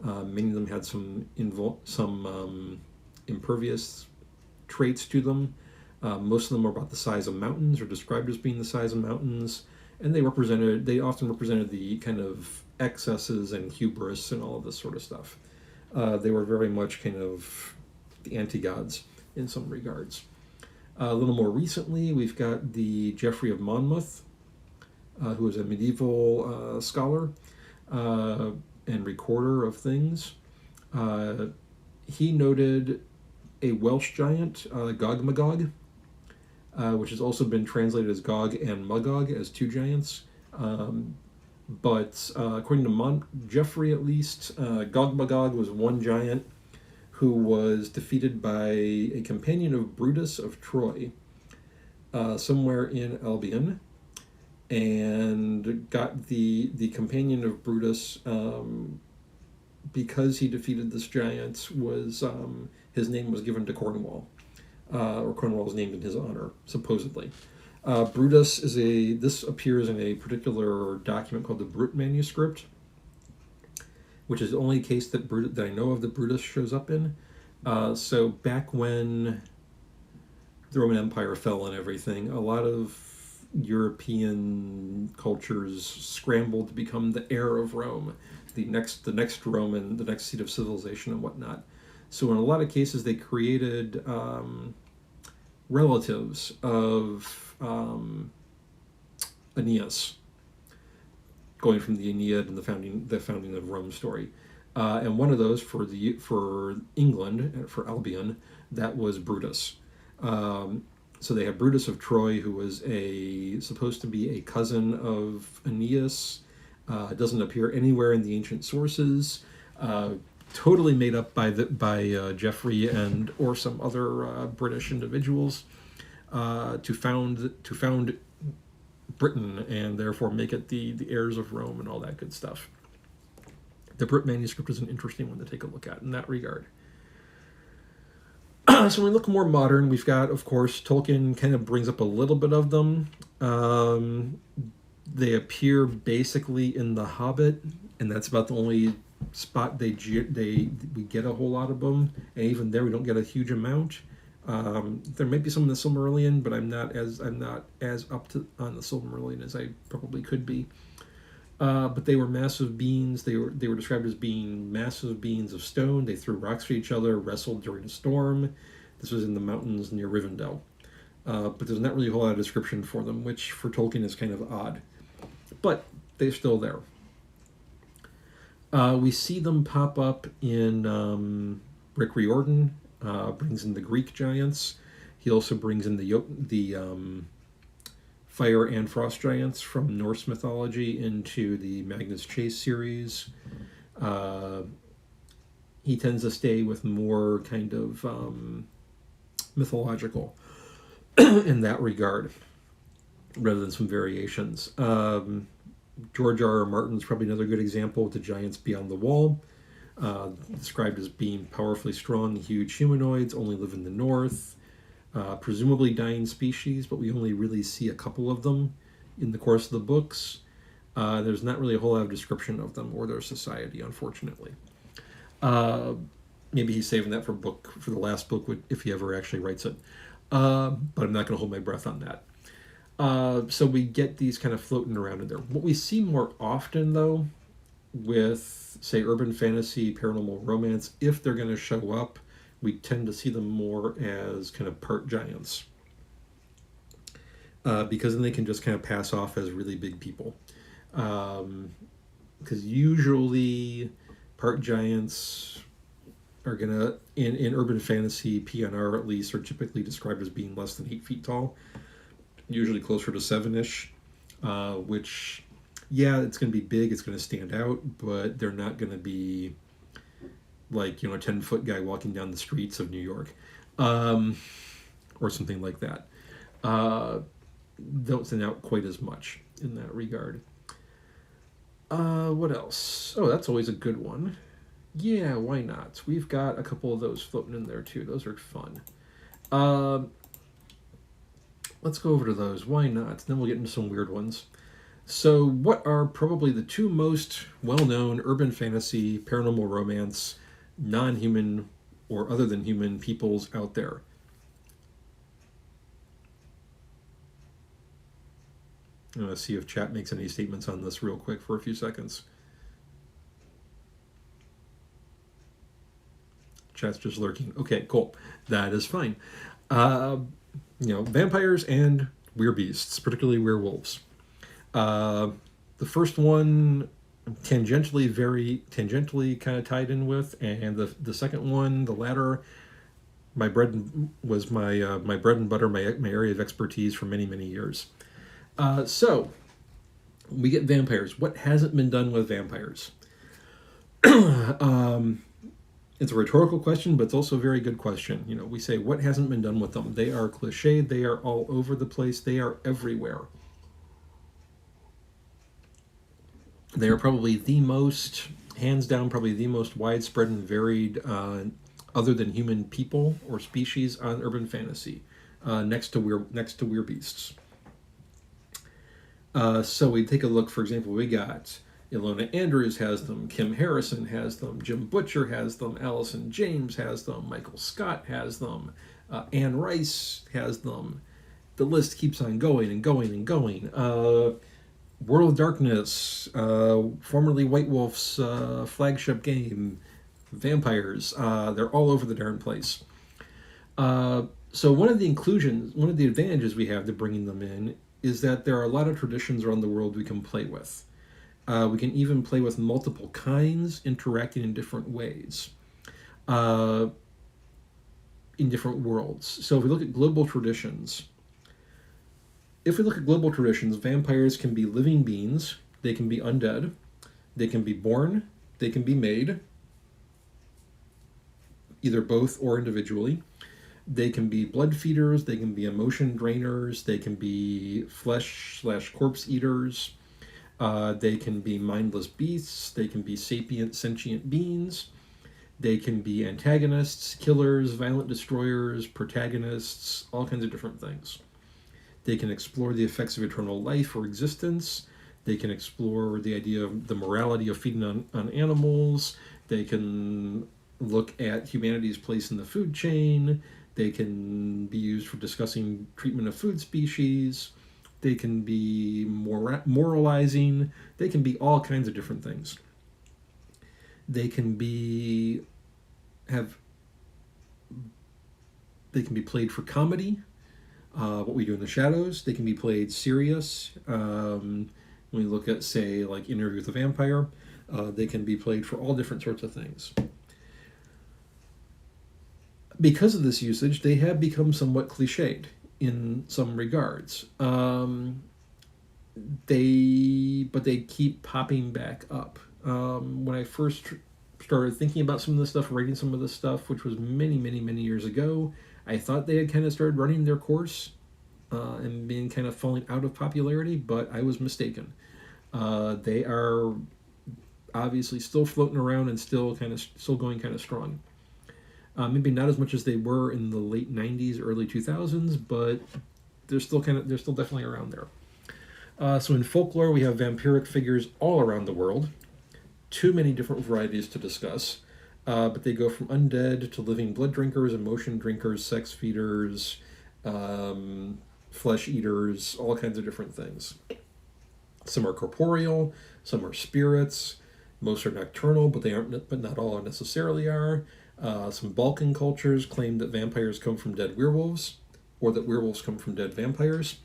Many of them had some impervious traits to them. Most of them are about the size of mountains, or described as being the size of mountains, and they often represented the kind of excesses and hubris and all of this sort of stuff. They were very much kind of the anti-gods in some regards. A little more recently, we've got the Geoffrey of Monmouth, who is a medieval scholar and recorder of things. He noted a Welsh giant, Gog Magog, which has also been translated as Gog and Magog as two giants. But according to Geoffrey, at least, Gog Magog was one giant who was defeated by a companion of Brutus of Troy somewhere in Albion, and got the companion of Brutus because he defeated this giant. Was his name was given to Cornwall, or Cornwall was named in his honor, supposedly. Brutus this appears in a particular document called the Brut manuscript, which is the only case that I know of that Brutus shows up in. So back when the Roman Empire fell and everything, a lot of European cultures scrambled to become the heir of Rome, the next Roman, the next seat of civilization and whatnot. So in a lot of cases, they created relatives of Aeneas, going from the Aeneid and the founding of Rome story. And one of those for England, for Albion, that was Brutus. So they have Brutus of Troy, who was supposed to be a cousin of Aeneas. Doesn't appear anywhere in the ancient sources. Totally made up by Geoffrey or some other British individuals to found Britain and therefore make it the heirs of Rome and all that good stuff. The Brut manuscript is an interesting one to take a look at in that regard. So when we look more modern, we've got, of course, Tolkien kind of brings up a little bit of them. They appear basically in The Hobbit, and that's about the only spot we get a whole lot of them. And even there, we don't get a huge amount. There may be some in the Silmarillion, but I'm not as up to on the Silmarillion as I probably could be. But they were massive beings. They were described as being massive beings of stone. They threw rocks at each other, wrestled during a storm. This was in the mountains near Rivendell. But there's not really a whole lot of description for them, which for Tolkien is kind of odd. But they're still there. We see them pop up in Rick Riordan. Brings in the Greek giants. He also brings in the fire and frost giants from Norse mythology into the Magnus Chase series. He tends to stay with more kind of mythological in that regard, rather than some variations. George R.R. Martin's probably another good example with the Giants Beyond the Wall. described as being powerfully strong, huge humanoids, only live in the north, presumably dying species, but we only really see a couple of them in the course of the books. There's not really a whole lot of description of them or their society, unfortunately. Maybe he's saving that for the last book if he ever actually writes it. But I'm not going to hold my breath on that. So we get these kind of floating around in there. What we see more often, though, with, say, urban fantasy, paranormal romance, if they're going to show up, we tend to see them more as kind of part giants. Because then they can just kind of pass off as really big people. Because usually part giants are going to, in urban fantasy, PNR at least, are typically described as being less than 8 feet tall, usually closer to 7-ish, which, yeah, it's going to be big, it's going to stand out, but they're not going to be like, a 10-foot guy walking down the streets of New York, or something like that. Don't stand out quite as much in that regard. What else? Oh, that's always a good one. Yeah, why not? We've got a couple of those floating in there too. Those are fun. Let's go over to those. Why not? Then we'll get into some weird ones. So what are probably the two most well-known urban fantasy, paranormal romance, non-human or other than human peoples out there? I'm going to see if chat makes any statements on this real quick for a few seconds. Chat's just lurking. Okay, cool. That is fine. Vampires and werebeasts, particularly werewolves. The first one tangentially kind of tied in with, and the second one, the latter, my bread and butter, my area of expertise for many, many years. So we get vampires. What hasn't been done with vampires? It's a rhetorical question, but it's also a very good question. We say, what hasn't been done with them? They are cliched. They are all over the place. They are everywhere. They are probably hands down, probably the most widespread and varied, other than human people or species on urban fantasy, next to werebeasts. So we take a look. For example, we got Ilona Andrews has them, Kim Harrison has them, Jim Butcher has them, Allison James has them, Michael Scott has them, Anne Rice has them. The list keeps on going and going and going. World of Darkness, formerly White Wolf's flagship game, vampires. They're all over the darn place. So one of the advantages we have to bringing them in is that there are a lot of traditions around the world we can play with. We can even play with multiple kinds interacting in different ways in different worlds. So if we look at global traditions, vampires can be living beings, they can be undead, they can be born, they can be made, either both or individually. They can be blood feeders, they can be emotion drainers, they can be flesh/corpse eaters. They can be mindless beasts. They can be sapient, sentient beings. They can be antagonists, killers, violent destroyers, protagonists, all kinds of different things. They can explore the effects of eternal life or existence. They can explore the idea of the morality of feeding on animals. They can look at humanity's place in the food chain. They can be used for discussing treatment of food species. They can be moralizing. They can be all kinds of different things. They can be played for comedy, what we do in the shadows. They can be played serious. When we look at, say, like Interview with a Vampire, they can be played for all different sorts of things. Because of this usage, they have become somewhat cliched in some regards. They keep popping back up. When I first started thinking about some of this stuff, writing some of this stuff, which was many, many, many years ago, I thought they had kind of started running their course and being kind of falling out of popularity, but I was mistaken. They are obviously still floating around and still going kind of strong. Maybe not as much as they were in the late '90s, early 2000s, but they're still definitely around there. So in folklore, we have vampiric figures all around the world. Too many different varieties to discuss, but they go from undead to living blood drinkers, emotion drinkers, sex feeders, flesh eaters, all kinds of different things. Some are corporeal, some are spirits. Most are nocturnal, but they aren't. But not all necessarily are. Some Balkan cultures claim that vampires come from dead werewolves, or that werewolves come from dead vampires.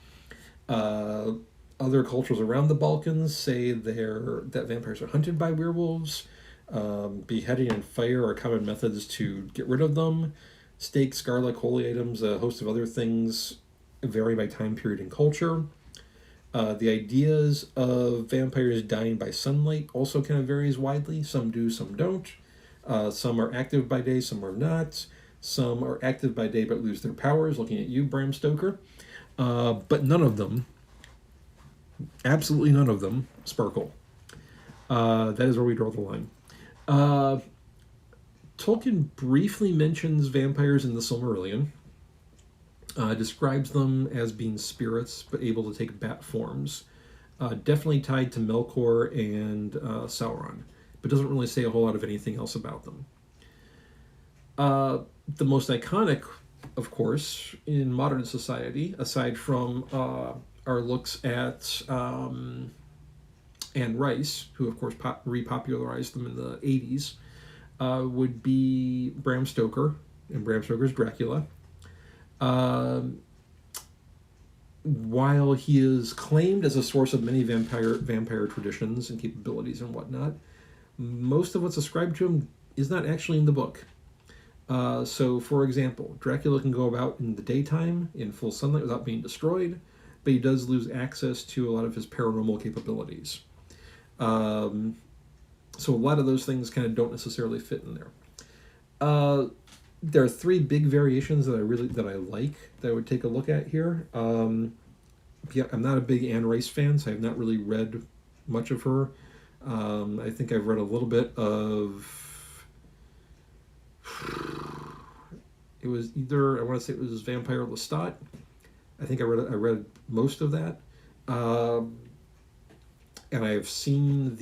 Other cultures around the Balkans say that vampires are hunted by werewolves. Beheading and fire are common methods to get rid of them. Steak, garlic, holy items, a host of other things vary by time period and culture. The ideas of vampires dying by sunlight also kind of varies widely. Some do, some don't. Some are active by day, some are not. Some are active by day but lose their powers, looking at you, Bram Stoker. But none of them, absolutely none of them, sparkle. That is where we draw the line. Tolkien briefly mentions vampires in the Silmarillion. Describes them as being spirits, but able to take bat forms. Definitely tied to Melkor and Sauron, but doesn't really say a whole lot of anything else about them. The most iconic, of course, in modern society, aside from our looks at Anne Rice, who of course repopularized them in the 80s, would be Bram Stoker and Bram Stoker's Dracula. While he is claimed as a source of many vampire traditions and capabilities and whatnot, most of what's ascribed to him is not actually in the book. So, for example, Dracula can go about in the daytime in full sunlight without being destroyed, but he does lose access to a lot of his paranormal capabilities. So a lot of those things kind of don't necessarily fit in there. There are three big variations that I like that I would take a look at here. Yeah, I'm not a big Anne Rice fan, so I have not really read much of her. I think I've read a little bit of. It was either, I want to say it was Vampire Lestat. I think I read most of that. And I have seen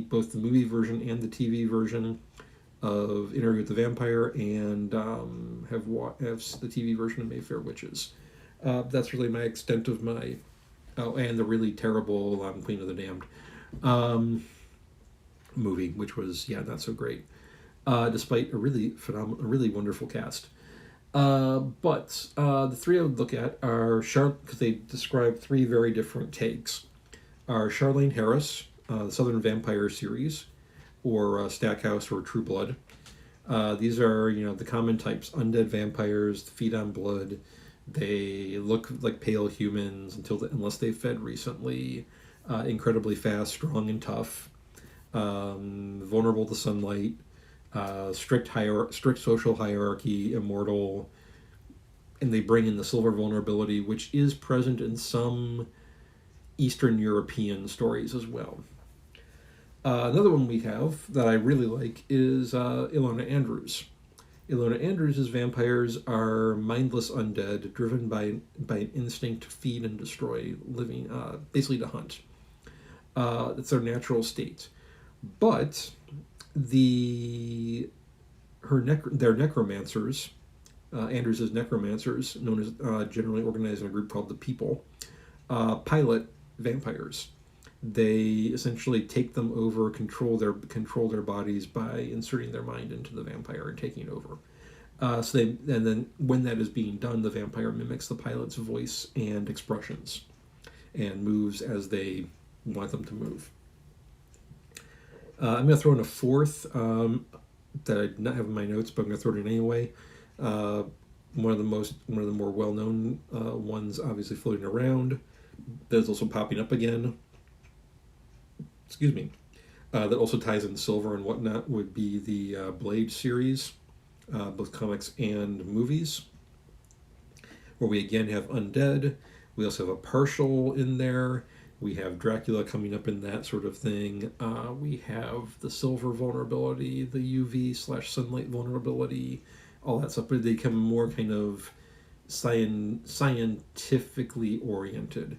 both the movie version and the TV version of Interview with the Vampire, and have the TV version of Mayfair Witches. That's really my extent of my... Oh, and the really terrible Queen of the Damned movie, which was, not so great, despite a really wonderful cast. But the three I would look at are because they describe three very different takes. Are Charlaine Harris, the Southern Vampire series, or Stackhouse or True Blood. These are, the common types: undead vampires, feed on blood. They look like pale humans unless they fed recently. Incredibly fast, strong, and tough. Vulnerable to sunlight. Strict social hierarchy, immortal. And they bring in the silver vulnerability, which is present in some Eastern European stories as well. Another one we have that I really like is Ilona Andrews. Ilona Andrews' vampires are mindless undead, driven by an instinct to feed and destroy living, basically to hunt. It's their natural state. But their necromancers, Andrews' necromancers, known as generally organized in a group called the People, pilot vampires. They essentially take them over, control their bodies by inserting their mind into the vampire and taking over. And then when that is being done, the vampire mimics the pilot's voice and expressions, and moves as they want them to move. I'm going to throw in a fourth that I did not have in my notes, but I'm going to throw it in anyway. One of the more well-known ones, obviously floating around, that is also popping up again. Excuse me. That also ties in silver and whatnot would be the Blade series, both comics and movies, where we again have undead. We also have a partial in there, We have Dracula coming up in that sort of thing. We have the silver vulnerability, the UV/sunlight vulnerability, all that stuff. But they become more kind of scientifically oriented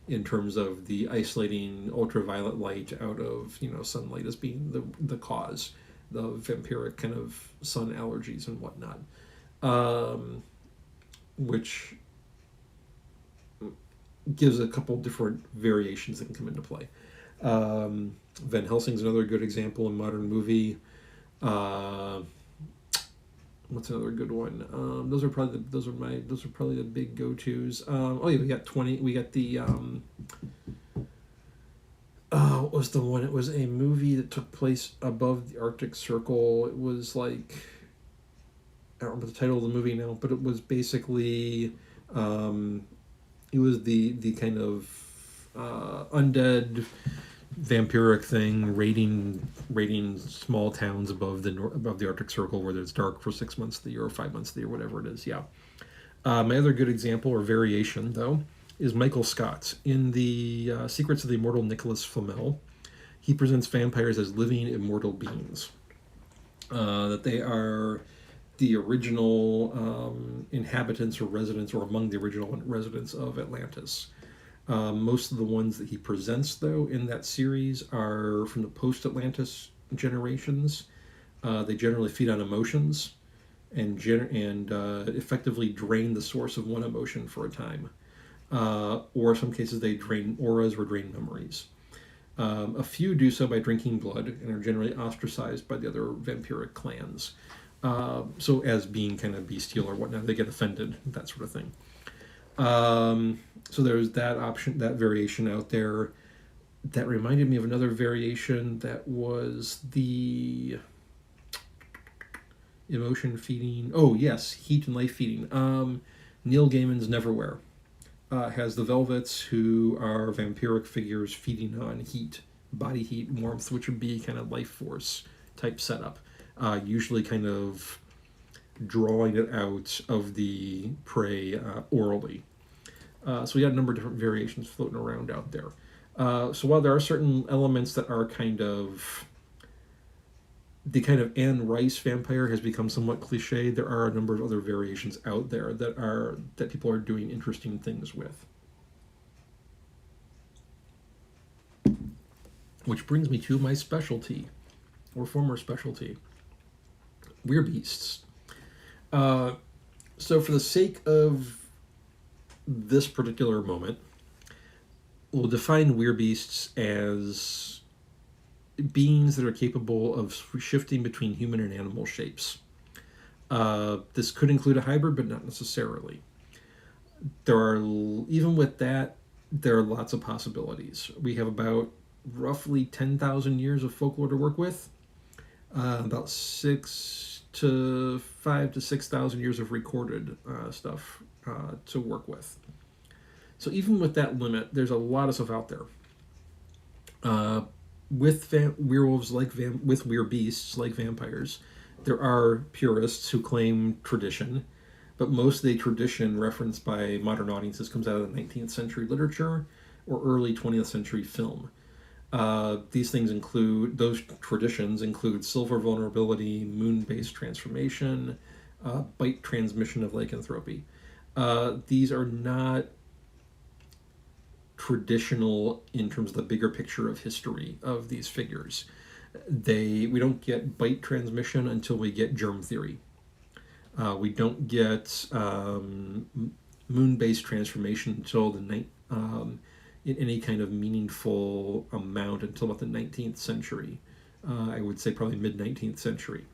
in terms of the isolating ultraviolet light out of sunlight as being the cause, the vampiric kind of sun allergies and whatnot, which gives a couple different variations that can come into play. Van Helsing's another good example in modern movie. What's another good one? Those are probably the big go-tos. Oh yeah, we got the what was the one? It was a movie that took place above the Arctic Circle. It was like, I don't remember the title of the movie now, but it was basically it was the kind of undead vampiric thing raiding small towns above the Arctic Circle where it's dark for 6 months of the year or 5 months of the year, whatever it is. Yeah. My other good example or variation though is Michael Scott's in the Secrets of the Immortal Nicholas Flamel. He presents vampires as living immortal beings. That they are the original inhabitants or residents, or among the original residents of Atlantis. Most of the ones that he presents, though, in that series are from the post-Atlantis generations. They generally feed on emotions and effectively drain the source of one emotion for a time. Or in some cases, they drain auras or drain memories. A few do so by drinking blood and are generally ostracized by the other vampiric clans. So as being kind of bestial or whatnot, they get offended, that sort of thing. So there's that option, that variation out there. That reminded me of another variation that was the emotion feeding. Oh yes, heat and life feeding. Neil Gaiman's Neverwhere has the Velvets, who are vampiric figures feeding on heat, body heat, warmth, which would be kind of life force type setup. Usually kind of drawing it out of the prey orally. So we got a number of different variations floating around out there. So while there are certain elements that are kind of the kind of Anne Rice vampire has become somewhat cliche, there are a number of other variations out there that people are doing interesting things with. Which brings me to my specialty, or former specialty, werebeasts. So for the sake of this particular moment, we'll define werebeasts as beings that are capable of shifting between human and animal shapes. This could include a hybrid, but not necessarily. Even with that, there are lots of possibilities. We have about roughly 10,000 years of folklore to work with, about 5,000 to 6,000 years of recorded stuff to work with. So even with that limit, there's a lot of stuff out there. With werewolves with werebeasts like vampires, there are purists who claim tradition, but most of the tradition referenced by modern audiences comes out of the 19th century literature or early 20th century film. Those traditions include silver vulnerability, moon-based transformation, bite transmission of lycanthropy. These are not traditional in terms of the bigger picture of history of these figures. We don't get bite transmission until we get germ theory. We don't get moon-based transformation until in any kind of meaningful amount until about the 19th century. I would say probably mid-19th century.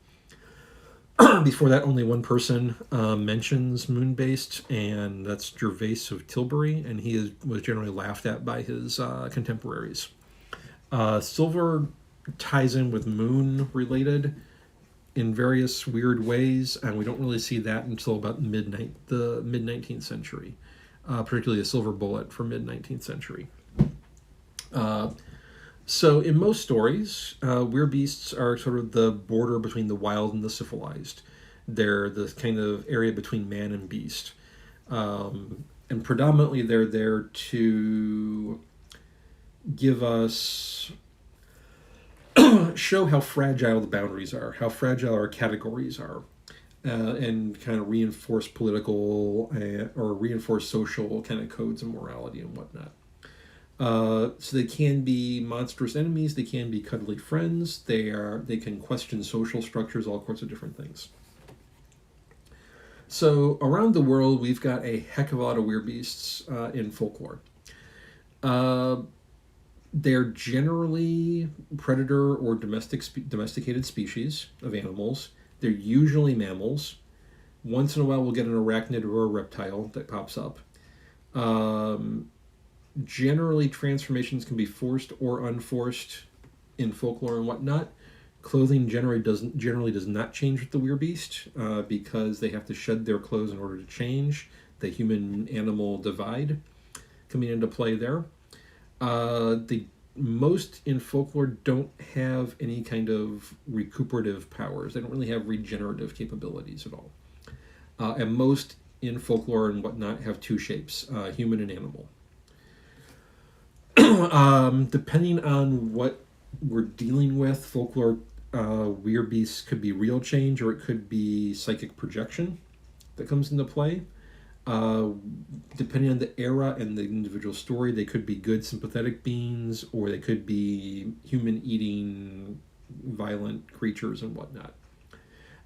Before that, only one person mentions moon-based, and that's Gervais of Tilbury, and he was generally laughed at by his contemporaries. Silver ties in with moon-related in various weird ways, and we don't really see that until about the mid-19th century, particularly a silver bullet for mid-19th century. So in most stories, werebeasts are sort of the border between the wild and the civilized. They're the kind of area between man and beast. And predominantly they're there to give us show how fragile the boundaries are, how fragile our categories are, and kind of reinforce political or reinforce social kind of codes and morality and whatnot. So they can be monstrous enemies. They can be cuddly friends. They can question social structures, all sorts of different things. So around the world, we've got a heck of a lot of werebeasts in folklore. They're generally predator or domesticated species of animals. They're usually mammals. Once in a while, we'll get an arachnid or a reptile that pops up. Generally, transformations can be forced or unforced in folklore and whatnot. Clothing generally does not change with the werebeast because they have to shed their clothes in order to change. The human-animal divide coming into play there. Most in folklore don't have any kind of recuperative powers. They don't really have regenerative capabilities at all. And most in folklore and whatnot have two shapes, human and animal. Depending on what we're dealing with, folklore werebeasts could be real change or it could be psychic projection that comes into play. Depending on the era and the individual story, they could be good sympathetic beings or they could be human-eating violent creatures and whatnot.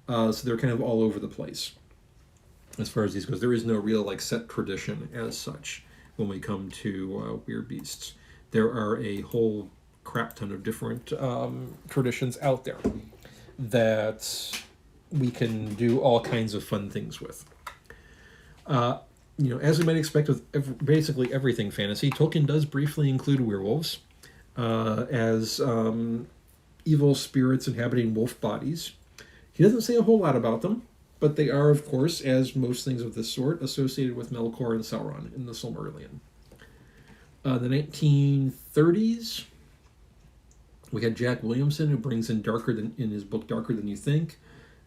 So they're kind of all over the place as far as these goes. There is no real set tradition as such when we come to werebeasts. There are a whole crap ton of different traditions out there that we can do all kinds of fun things with. As we might expect with basically everything fantasy, Tolkien does briefly include werewolves as evil spirits inhabiting wolf bodies. He doesn't say a whole lot about them, but they are, of course, as most things of this sort, associated with Melkor and Sauron in the Silmarillion. The 1930s, we had Jack Williamson, who brings in in his book Darker Than You Think,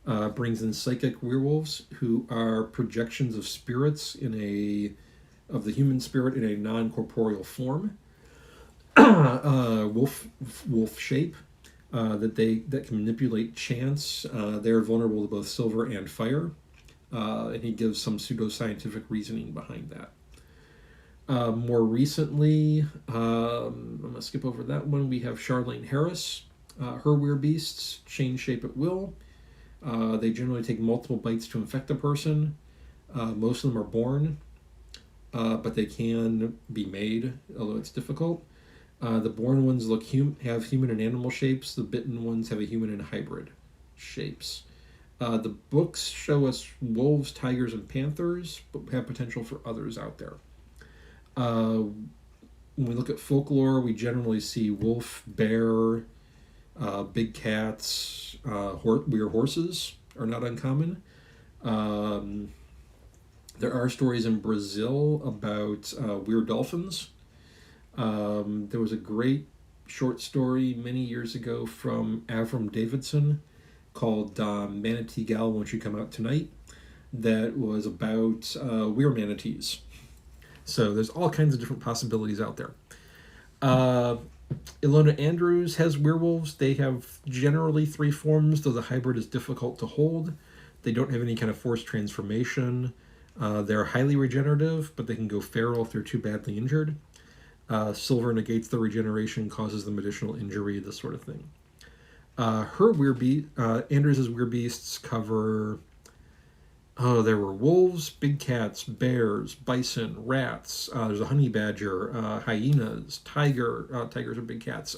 brings in psychic werewolves who are projections of spirits of the human spirit in a non-corporeal form, wolf shape, that can manipulate chance. They're vulnerable to both silver and fire, and he gives some pseudoscientific reasoning behind that. More recently, I'm going to skip over that one. We have Charlene Harris. Her werebeasts change shape at will. They generally take multiple bites to infect a person. Most of them are born, but they can be made, although it's difficult. The born ones have human and animal shapes. The bitten ones have a human and hybrid shapes. The books show us wolves, tigers, and panthers, but have potential for others out there. When we look at folklore, we generally see wolf, bear, big cats, weird horses are not uncommon. There are stories in Brazil about weird dolphins. There was a great short story many years ago from Avram Davidson called Manatee Gal Won't You Come Out Tonight that was about weird manatees. So there's all kinds of different possibilities out there. Ilona Andrews has werewolves. They have generally 3 forms, though the hybrid is difficult to hold. They don't have any kind of forced transformation. They're highly regenerative, but they can go feral if they're too badly injured. Silver negates the regeneration, causes them additional injury, this sort of thing. Andrews' werebeasts cover... there were wolves, big cats, bears, bison, rats. There's a honey badger, hyenas, tigers are big cats,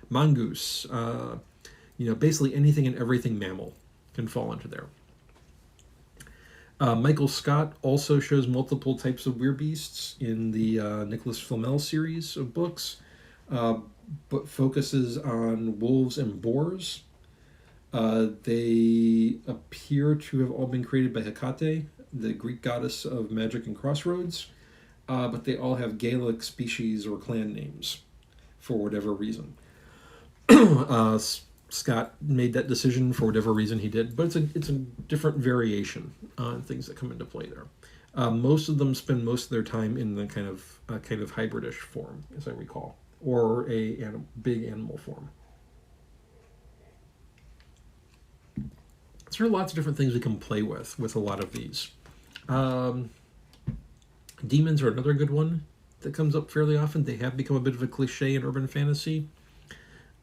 mongoose. Basically anything and everything mammal can fall into there. Michael Scott also shows multiple types of werebeasts in the Nicholas Flamel series of books, but focuses on wolves and boars. They appear to have all been created by Hecate, the Greek goddess of magic and crossroads, but they all have Gaelic species or clan names for whatever reason. Scott made that decision for whatever reason he did, but it's a different variation on things that come into play there. Most of them spend most of their time in the kind of hybridish form, as I recall. or a big animal form. So there are lots of different things we can play with a lot of these. Um, Demons are another good one that comes up fairly often. They have become a bit of a cliche in urban fantasy.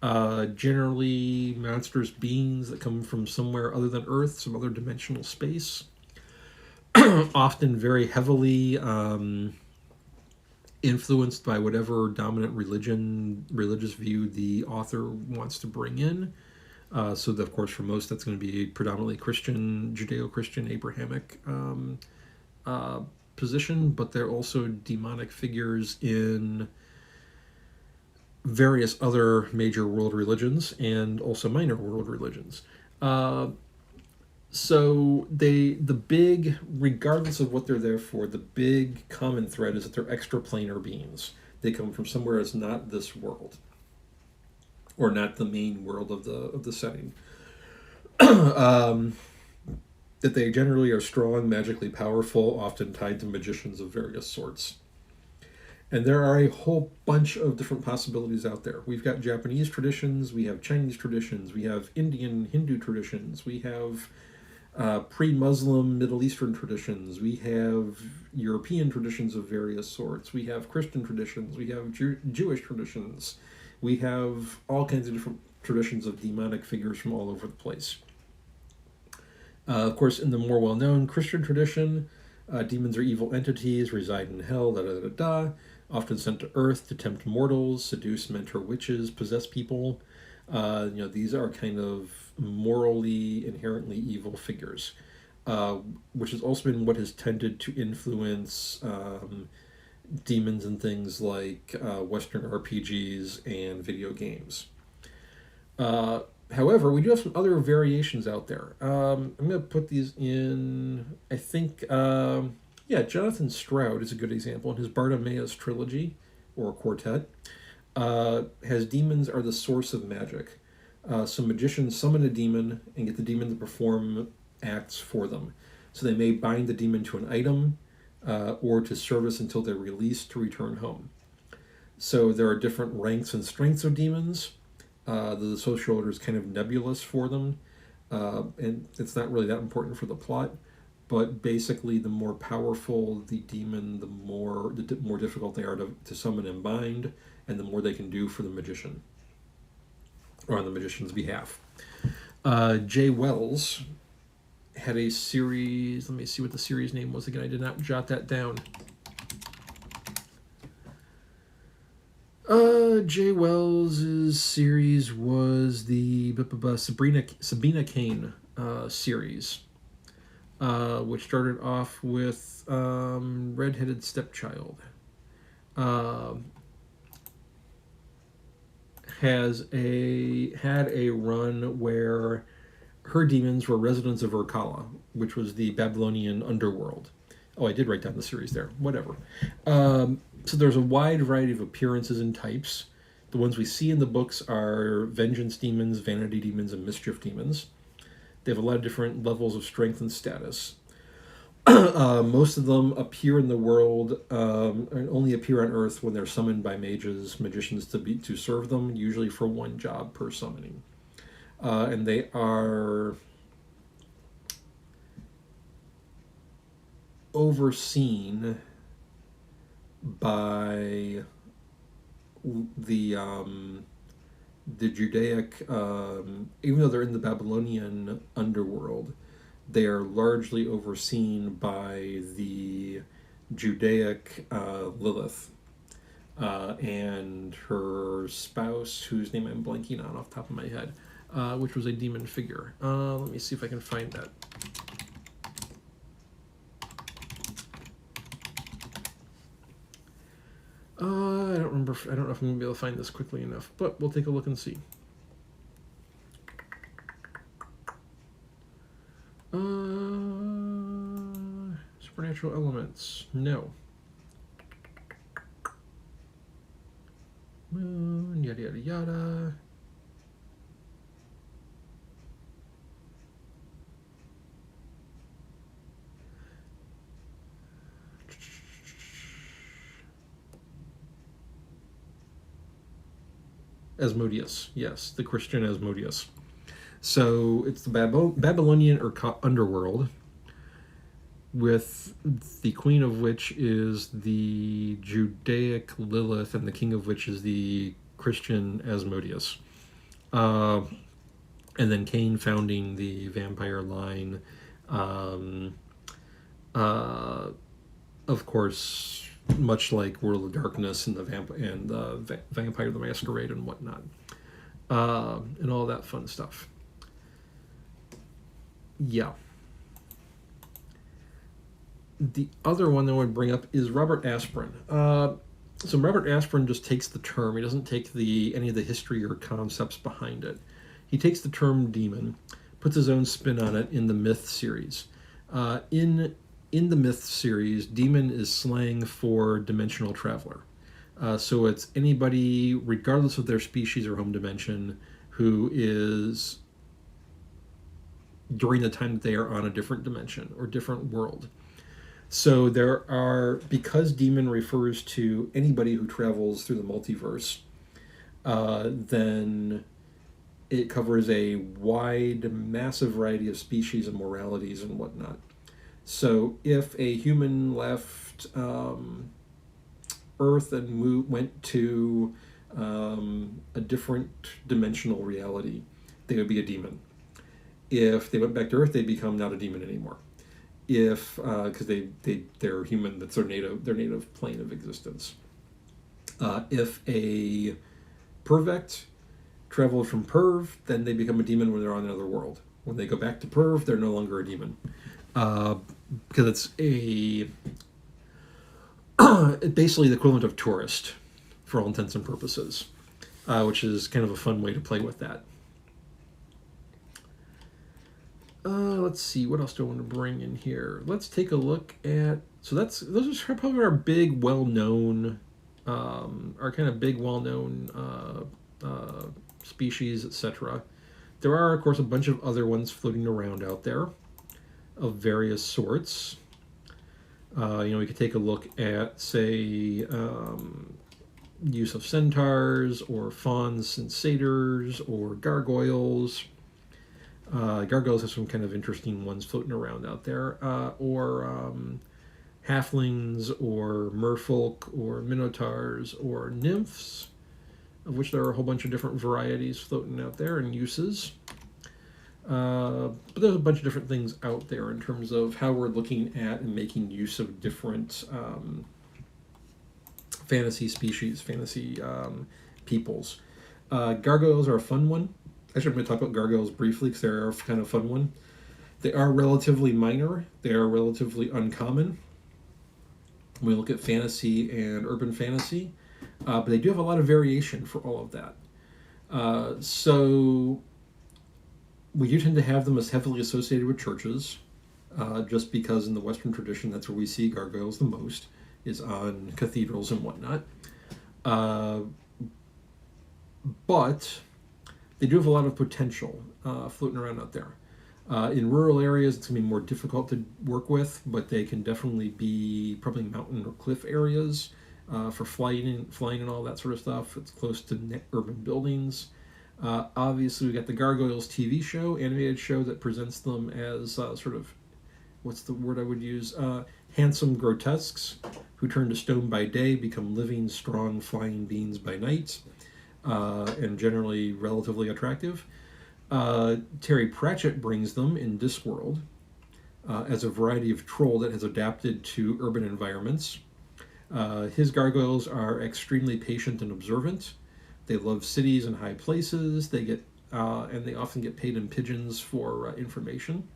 Generally, monstrous beings that come from somewhere other than Earth, some other dimensional space. Often very heavily influenced by whatever dominant religious view the author wants to bring in. So, of course, for most, that's going to be predominantly Christian, Judeo-Christian, Abrahamic position, but they're also demonic figures in various other major world religions and also minor world religions. So the big, regardless of what they're there for, the big common thread is that they're extraplanar beings. They come from somewhere that's not this world, or not the main world of the setting. That they generally are strong, magically powerful, often tied to magicians of various sorts. And there are a whole bunch of different possibilities out there. We've got Japanese traditions, we have Chinese traditions, we have Indian Hindu traditions, we have pre-Muslim Middle Eastern traditions, we have European traditions of various sorts, we have Christian traditions, we have Jewish traditions, we have all kinds of different traditions of demonic figures from all over the place. Of course, in the more well-known Christian tradition, demons are evil entities, reside in hell, often sent to Earth to tempt mortals, seduce, mentor witches, possess people. These are kind of morally, inherently evil figures, which has also been what has tended to influence demons in things like Western RPGs and video games. However, we do have some other variations out there. I'm going to put these in, I think, Jonathan Stroud is a good example. In his Bartimaeus trilogy, or quartet, has demons are the source of magic. So magicians summon a demon and get the demon to perform acts for them. So they may bind the demon to an item or to service until they're released to return home. So there are different ranks and strengths of demons. The social order is kind of nebulous for them, and it's not really that important for the plot. But basically, the more powerful the demon, the more difficult they are to summon and bind, and the more they can do for the magician, or on the magician's behalf. J. Wells had a series. Let me see what the series name was again. I did not jot that down. J. Wells' series was the Sabina Kane series, which started off with Redheaded Stepchild. Had a run where her demons were residents of Urkala, which was the Babylonian underworld. Oh, I did write down the series there. Whatever. So there's a wide variety of appearances and types. The ones we see in the books are vengeance demons, vanity demons, and mischief demons. They have a lot of different levels of strength and status. Most of them appear in the world and only appear on Earth when they're summoned by magicians to serve them, usually for one job per summoning. And they are overseen by the Judaic, even though they're in the Babylonian underworld, they are largely overseen by the Judaic Lilith and her spouse, whose name I'm blanking on off the top of my head, which was a demon figure. Let me see if I can find that. I don't remember. I don't know if I'm going to be able to find this quickly enough, but we'll take a look and see. Supernatural elements. No. Moon, yada yada yada. Asmodeus, yes, the Christian Asmodeus. So it's the Babylonian or underworld, with the queen of which is the Judaic Lilith, and the king of which is the Christian Asmodeus. And then Cain founding the vampire line. Of course, much like World of Darkness and the Vampire the Masquerade and whatnot, and all that fun stuff. Yeah. The other one that I would bring up is Robert Aspirin. So Robert Aspirin just takes the term. He doesn't take any of the history or concepts behind it. He takes the term demon, puts his own spin on it in the Myth series. In the Myth series, demon is slang for dimensional traveler. So it's anybody, regardless of their species or home dimension, who is, during the time that they are on a different dimension or different world. So because demon refers to anybody who travels through the multiverse, then it covers a wide, massive variety of species and moralities and whatnot. So if a human left Earth and went to a different dimensional reality, they would be a demon. If they went back to Earth, they'd become not a demon anymore. If because they're human, that's their native plane of existence. If a Pervect traveled from Perv, then they become a demon when they're on another world. When they go back to Perv, they're no longer a demon, because it's basically the equivalent of tourist for all intents and purposes, which is kind of a fun way to play with that. Let's see, what else do I want to bring in here? Let's take a look at, those are probably our big, well-known, species, etc. There are, of course, a bunch of other ones floating around out there of various sorts. We could take a look at, say, use of centaurs, or fauns and satyrs, or gargoyles. Gargoyles have some kind of interesting ones floating around out there, or halflings, or merfolk, or minotaurs, or nymphs, of which there are a whole bunch of different varieties floating out there and uses. But there's a bunch of different things out there in terms of how we're looking at and making use of different fantasy species, fantasy peoples. Gargoyles are a fun one. Actually, I'm going to talk about gargoyles briefly because they're a kind of fun one. They are relatively minor. They are relatively uncommon when we look at fantasy and urban fantasy. But they do have a lot of variation for all of that. So we do tend to have them as heavily associated with churches, just because in the Western tradition, that's where we see gargoyles the most, is on cathedrals and whatnot. But they do have a lot of potential floating around out there. In rural areas, it's going to be more difficult to work with, but they can definitely be probably mountain or cliff areas for flying and all that sort of stuff. It's close to urban buildings. Obviously, we got the Gargoyles TV show, animated show that presents them as sort of, what's the word I would use? Handsome grotesques who turn to stone by day, become living, strong, flying beings by night. And generally relatively attractive. Terry Pratchett brings them in Discworld as a variety of troll that has adapted to urban environments. His gargoyles are extremely patient and observant. They love cities and high places. They often get paid in pigeons for information.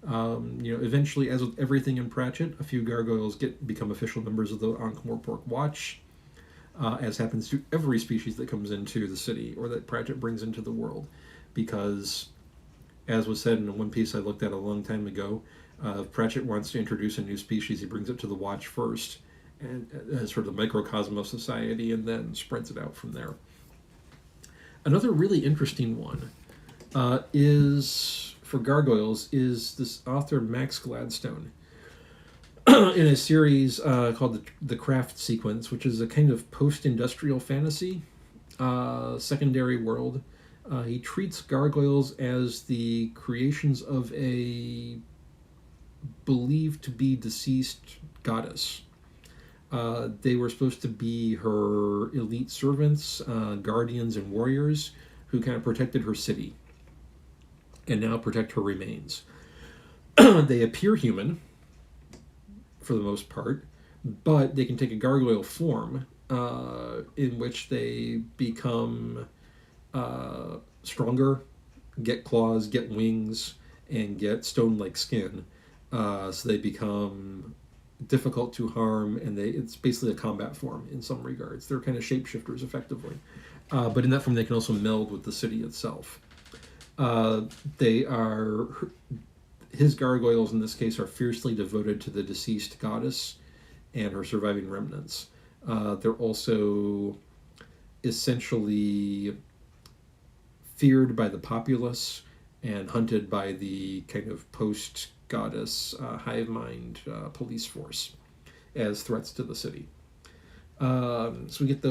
Eventually, as with everything in Pratchett, a few gargoyles become official members of the Ankh-Morpork Watch. As happens to every species that comes into the city or that Pratchett brings into the world. Because, as was said in one piece I looked at a long time ago, if Pratchett wants to introduce a new species, he brings it to the Watch first, and as sort of the microcosm of society, and then spreads it out from there. Another really interesting one for gargoyles is this author Max Gladstone. In a series called the Craft Sequence, which is a kind of post-industrial fantasy. secondary world. He treats gargoyles as the creations of a believed to be deceased goddess. They were supposed to be her elite servants, guardians, and warriors who kind of protected her city and now protect her remains. They appear human for the most part, but they can take a gargoyle form in which they become stronger, get claws, get wings, and get stone-like skin. So they become difficult to harm, and it's basically a combat form in some regards. They're kind of shapeshifters, effectively. But in that form, they can also meld with the city itself. His gargoyles, in this case, are fiercely devoted to the deceased goddess and her surviving remnants. They're also essentially feared by the populace and hunted by the kind of post-goddess hive mind police force as threats to the city. So we get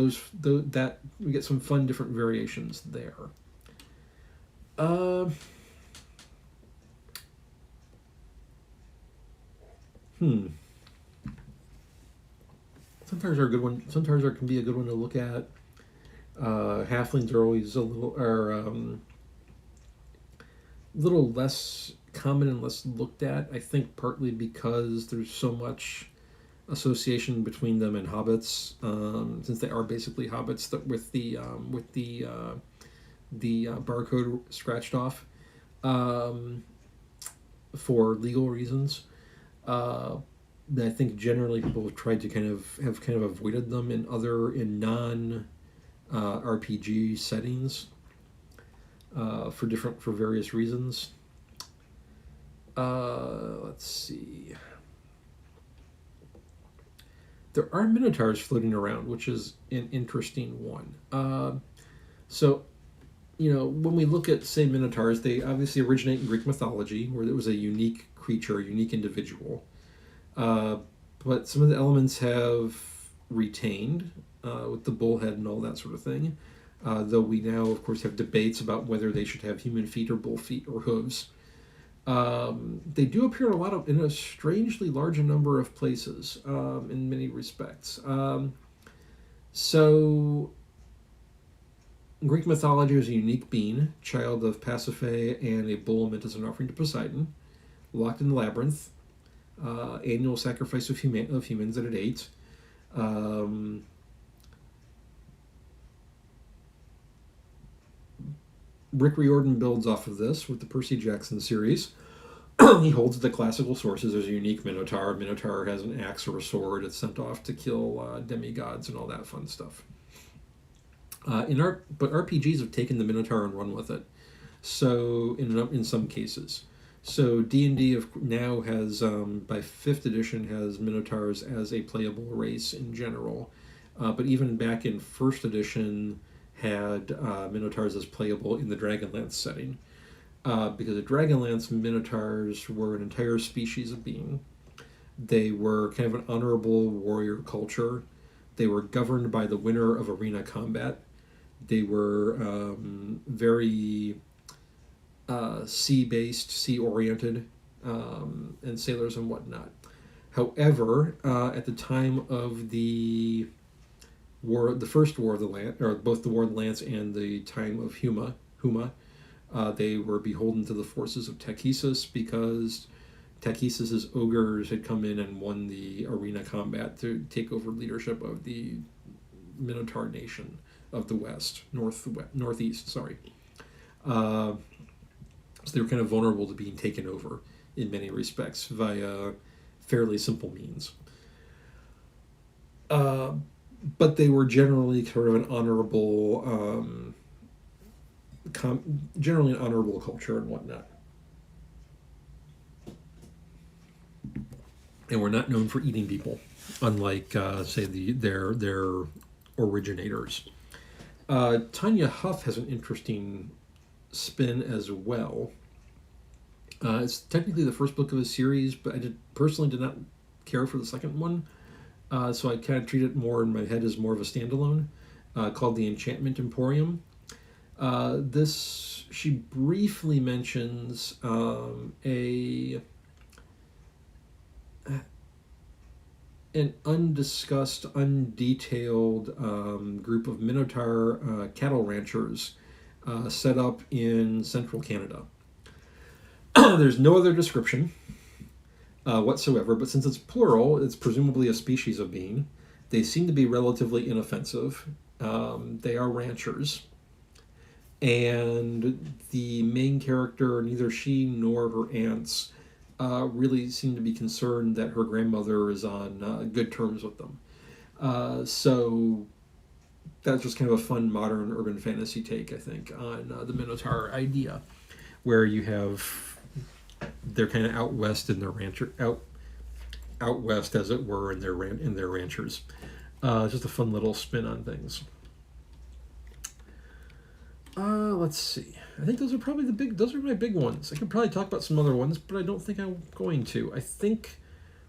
we get some fun different variations there. Sometimes are a good one. Sometimes can be a good one to look at. Halflings are always a little less common and less looked at. I think partly because there's so much association between them and hobbits, since they are basically hobbits that with the barcode scratched off for legal reasons. I think generally people have tried to kind of avoided them in non RPG settings for various reasons. Let's see. There are minotaurs floating around, which is an interesting one. So, when we look at, say, minotaurs, they obviously originate in Greek mythology, where it was a unique creature, a unique individual. But some of the elements have retained, with the bullhead and all that sort of thing. Though we now, of course, have debates about whether they should have human feet or bull feet or hooves. They do appear in a strangely large number of places, in many respects. So, Greek mythology is a unique being, child of Pasiphae and a bull meant as an offering to Poseidon, locked in the labyrinth, annual sacrifice of humans that it ate. Rick Riordan builds off of this with the Percy Jackson series. He holds the classical sources. There's a unique Minotaur. Minotaur has an axe or a sword. It's sent off to kill demigods and all that fun stuff. But RPGs have taken the Minotaur and run with it. So in some cases, so D&D now has by 5th edition has Minotaurs as a playable race in general, but even back in 1st edition had Minotaurs as playable in the Dragonlance setting, because the Dragonlance Minotaurs were an entire species of being. They were kind of an honorable warrior culture. They were governed by the winner of arena combat. They were very sea-based, sea-oriented, and sailors and whatnot. However, at the time of the first War of the Lance, or both the War of the Lance and the time of Huma, they were beholden to the forces of Takhisis, because Takhisis' ogres had come in and won the arena combat to take over leadership of the Minotaur nation of the northeast. Sorry. So they were kind of vulnerable to being taken over in many respects via fairly simple means. But they were generally sort of an honorable, generally an honorable culture and whatnot. And were not known for eating people, unlike, say, their originators. Tanya Huff has an interesting spin as well. It's technically the first book of a series, but I personally did not care for the second one, so I kind of treat it more in my head as more of a standalone. called the Enchantment Emporium. This she briefly mentions an undiscussed, undetailed group of Minotaur cattle ranchers set up in central Canada. There's no other description whatsoever, but since it's plural, it's presumably a species of being. They seem to be relatively inoffensive. They are ranchers. And the main character, neither she nor her aunts, really seem to be concerned that her grandmother is on good terms with them. So that's just kind of a fun modern urban fantasy take, I think, on the Minotaur idea, where you have they're kind of out west in their rancher out west, as it were, in their ranchers. Just a fun little spin on things. Let's see. I think those are probably those are my big ones. I could probably talk about some other ones, but I don't think I'm going to. I think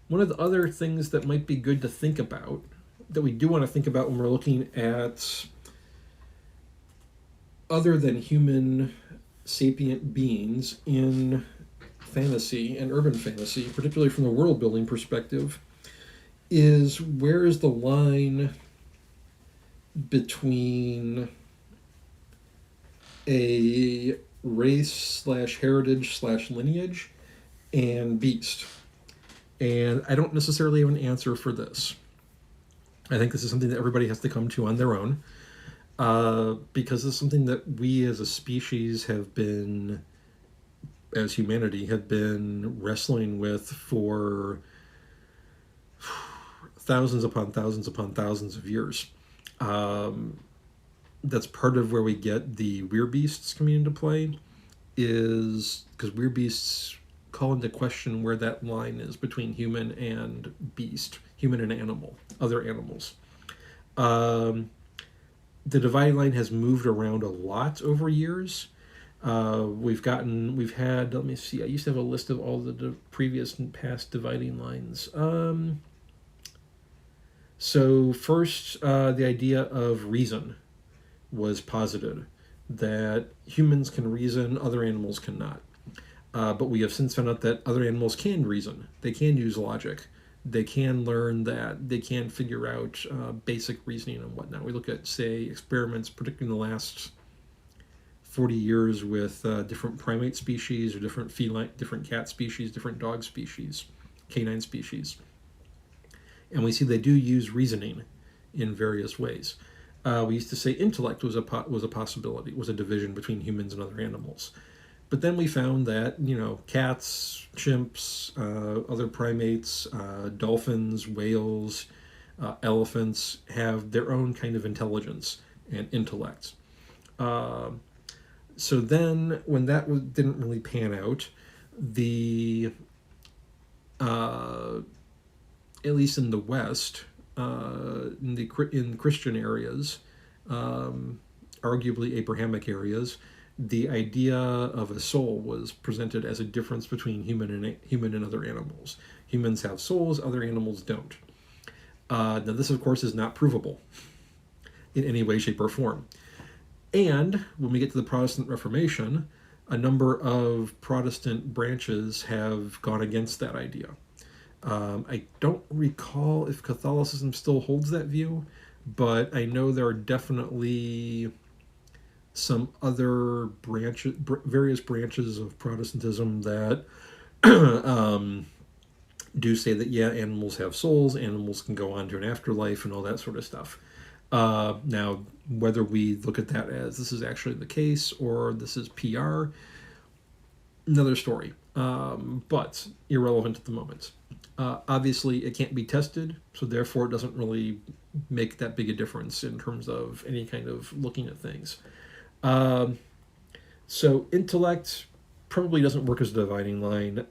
one of the other things that might be good to think about, that we do want to think about when we're looking at other than human sapient beings in fantasy and urban fantasy, particularly from the world building perspective, is where is the line between a race / heritage / lineage and beast? And I don't necessarily have an answer for this. I think this is something that everybody has to come to on their own, because it's something that we as a species have been, as humanity, have been wrestling with for thousands upon thousands upon thousands of years. That's part of where we get the werebeasts coming into play, is because werebeasts call into question where that line is between human and beast, human and animal, other animals. The dividing line has moved around a lot over years. We've had, let me see, I used to have a list of all the previous and past dividing lines. So first, the idea of reason was posited, that humans can reason, other animals cannot. But we have since found out that other animals can reason. They can use logic. They can learn that. They can figure out basic reasoning and whatnot. We look at, say, experiments, particularly in the last 40 years with different primate species, or different cat species, different dog species, canine species. And we see they do use reasoning in various ways. We used to say intellect was a possibility, was a division between humans and other animals. But then we found that, cats, chimps, other primates, dolphins, whales, elephants have their own kind of intelligence and intellect. So then, when that didn't really pan out, at least in the West, in Christian areas, arguably Abrahamic areas, the idea of a soul was presented as a difference between human and other animals. Humans have souls, other animals don't. Now, this, of course, is not provable in any way, shape, or form. And when we get to the Protestant Reformation, a number of Protestant branches have gone against that idea. I don't recall if Catholicism still holds that view, but I know there are definitely some other various branches of Protestantism that do say that, yeah, animals have souls, animals can go on to an afterlife, and all that sort of stuff. Now, whether we look at that as this is actually the case or this is PR, another story, but irrelevant at the moment. Obviously, it can't be tested, so therefore it doesn't really make that big a difference in terms of any kind of looking at things. So intellect probably doesn't work as a dividing line.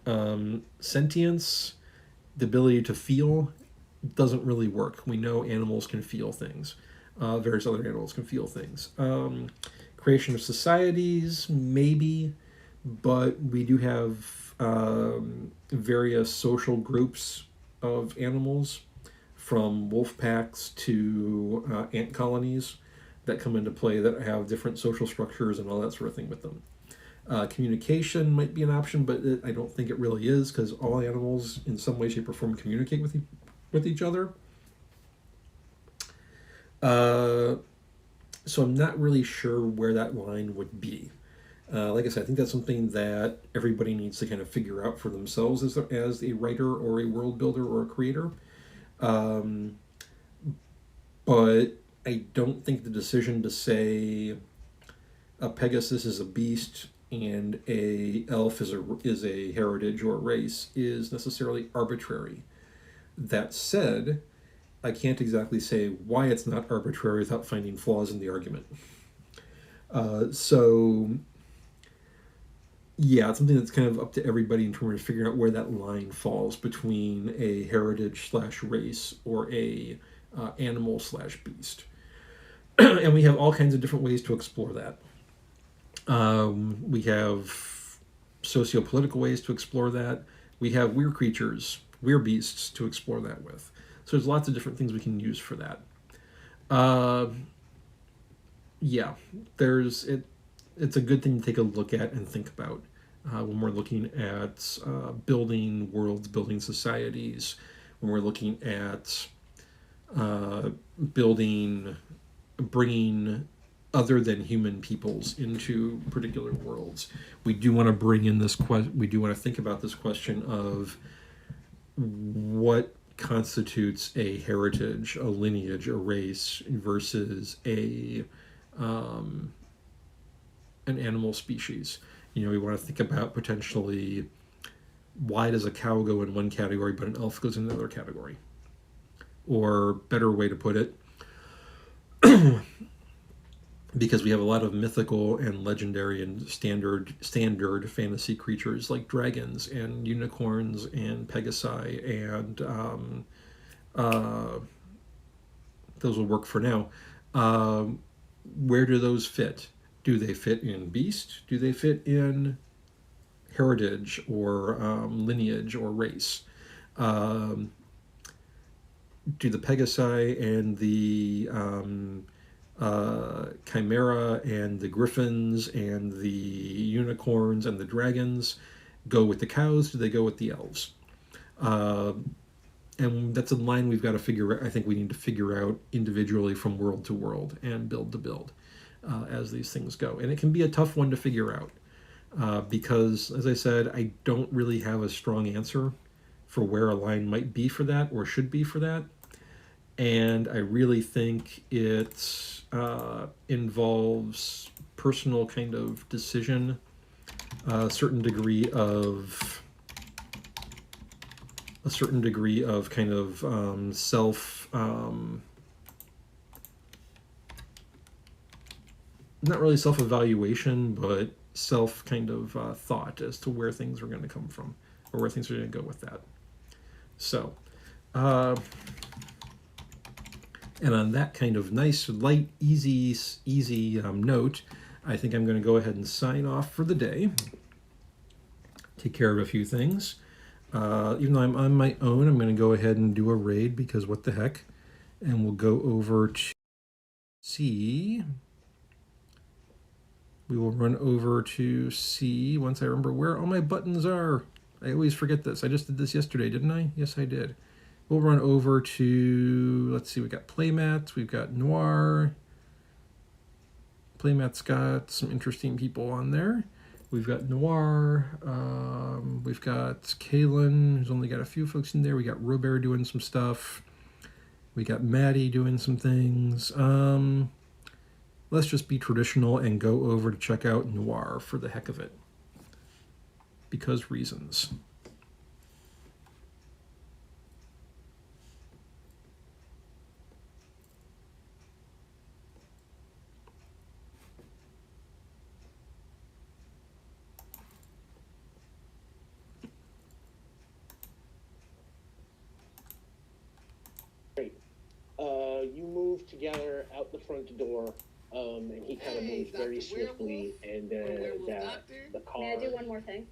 Sentience, the ability to feel, doesn't really work. We know animals can feel things. Various other animals can feel things. Creation of societies, maybe, but we do have various social groups of animals, from wolf packs to ant colonies. that come into play that have different social structures and all that sort of thing with them. Communication might be an option, but I don't think it really is, because all animals in some way, shape, or form communicate with each other. So I'm not really sure where that line would be. Like I said, I think that's something that everybody needs to kind of figure out for themselves as a writer or a world builder or a creator. But I don't think the decision to say a Pegasus is a beast and a elf is a heritage or a race is necessarily arbitrary. That said, I can't exactly say why it's not arbitrary without finding flaws in the argument. So yeah, it's something that's kind of up to everybody in terms of figuring out where that line falls between a heritage / race or a animal / beast. And we have all kinds of different ways to explore that. We have socio-political ways to explore that. We have weird creatures, weird beasts to explore that with. So there's lots of different things we can use for that. Yeah, it's a good thing to take a look at and think about when we're looking at building worlds, building societies, when we're looking at bringing other than human peoples into particular worlds. We do want to bring in we do want to think about this question of what constitutes a heritage, a lineage, a race versus an animal species. We want to think about potentially, why does a cow go in one category but an elf goes in another category? Or better way to put it, because we have a lot of mythical and legendary and standard fantasy creatures like dragons and unicorns and pegasi, and those will work for now. Where do those fit? Do they fit in beast? Do they fit in heritage or lineage or race? Do the pegasi and the chimera and the griffins and the unicorns and the dragons go with the cows? Do they go with the elves? And that's a line we've got to figure out. I think we need to figure out individually from world to world and build to build as these things go. And it can be a tough one to figure out because, as I said, I don't really have a strong answer for where a line might be for that or should be for that. And I really think it involves personal kind of decision, a certain degree of kind of self, not really self-evaluation, but self kind of thought as to where things are going to come from or where things are going to go with that. So, and on that kind of nice, light, easy note, I think I'm going to go ahead and sign off for the day. Take care of a few things. Even though I'm on my own, I'm going to go ahead and do a raid because what the heck. And we'll go over to C. We will run over to C once I remember where all my buttons are. I always forget this. I just did this yesterday, didn't I? Yes, I did. We'll run over to, let's see, we've got Playmats, we've got Noir. Playmat's got some interesting people on there. We've got Noir, we've got Kalen, who's only got a few folks in there. We got Robert doing some stuff. We got Maddie doing some things. Let's just be traditional and go over to check out Noir for the heck of it. Because reasons. You move together out the front door, and he kind of moves very swiftly, and the car. May I do one more thing?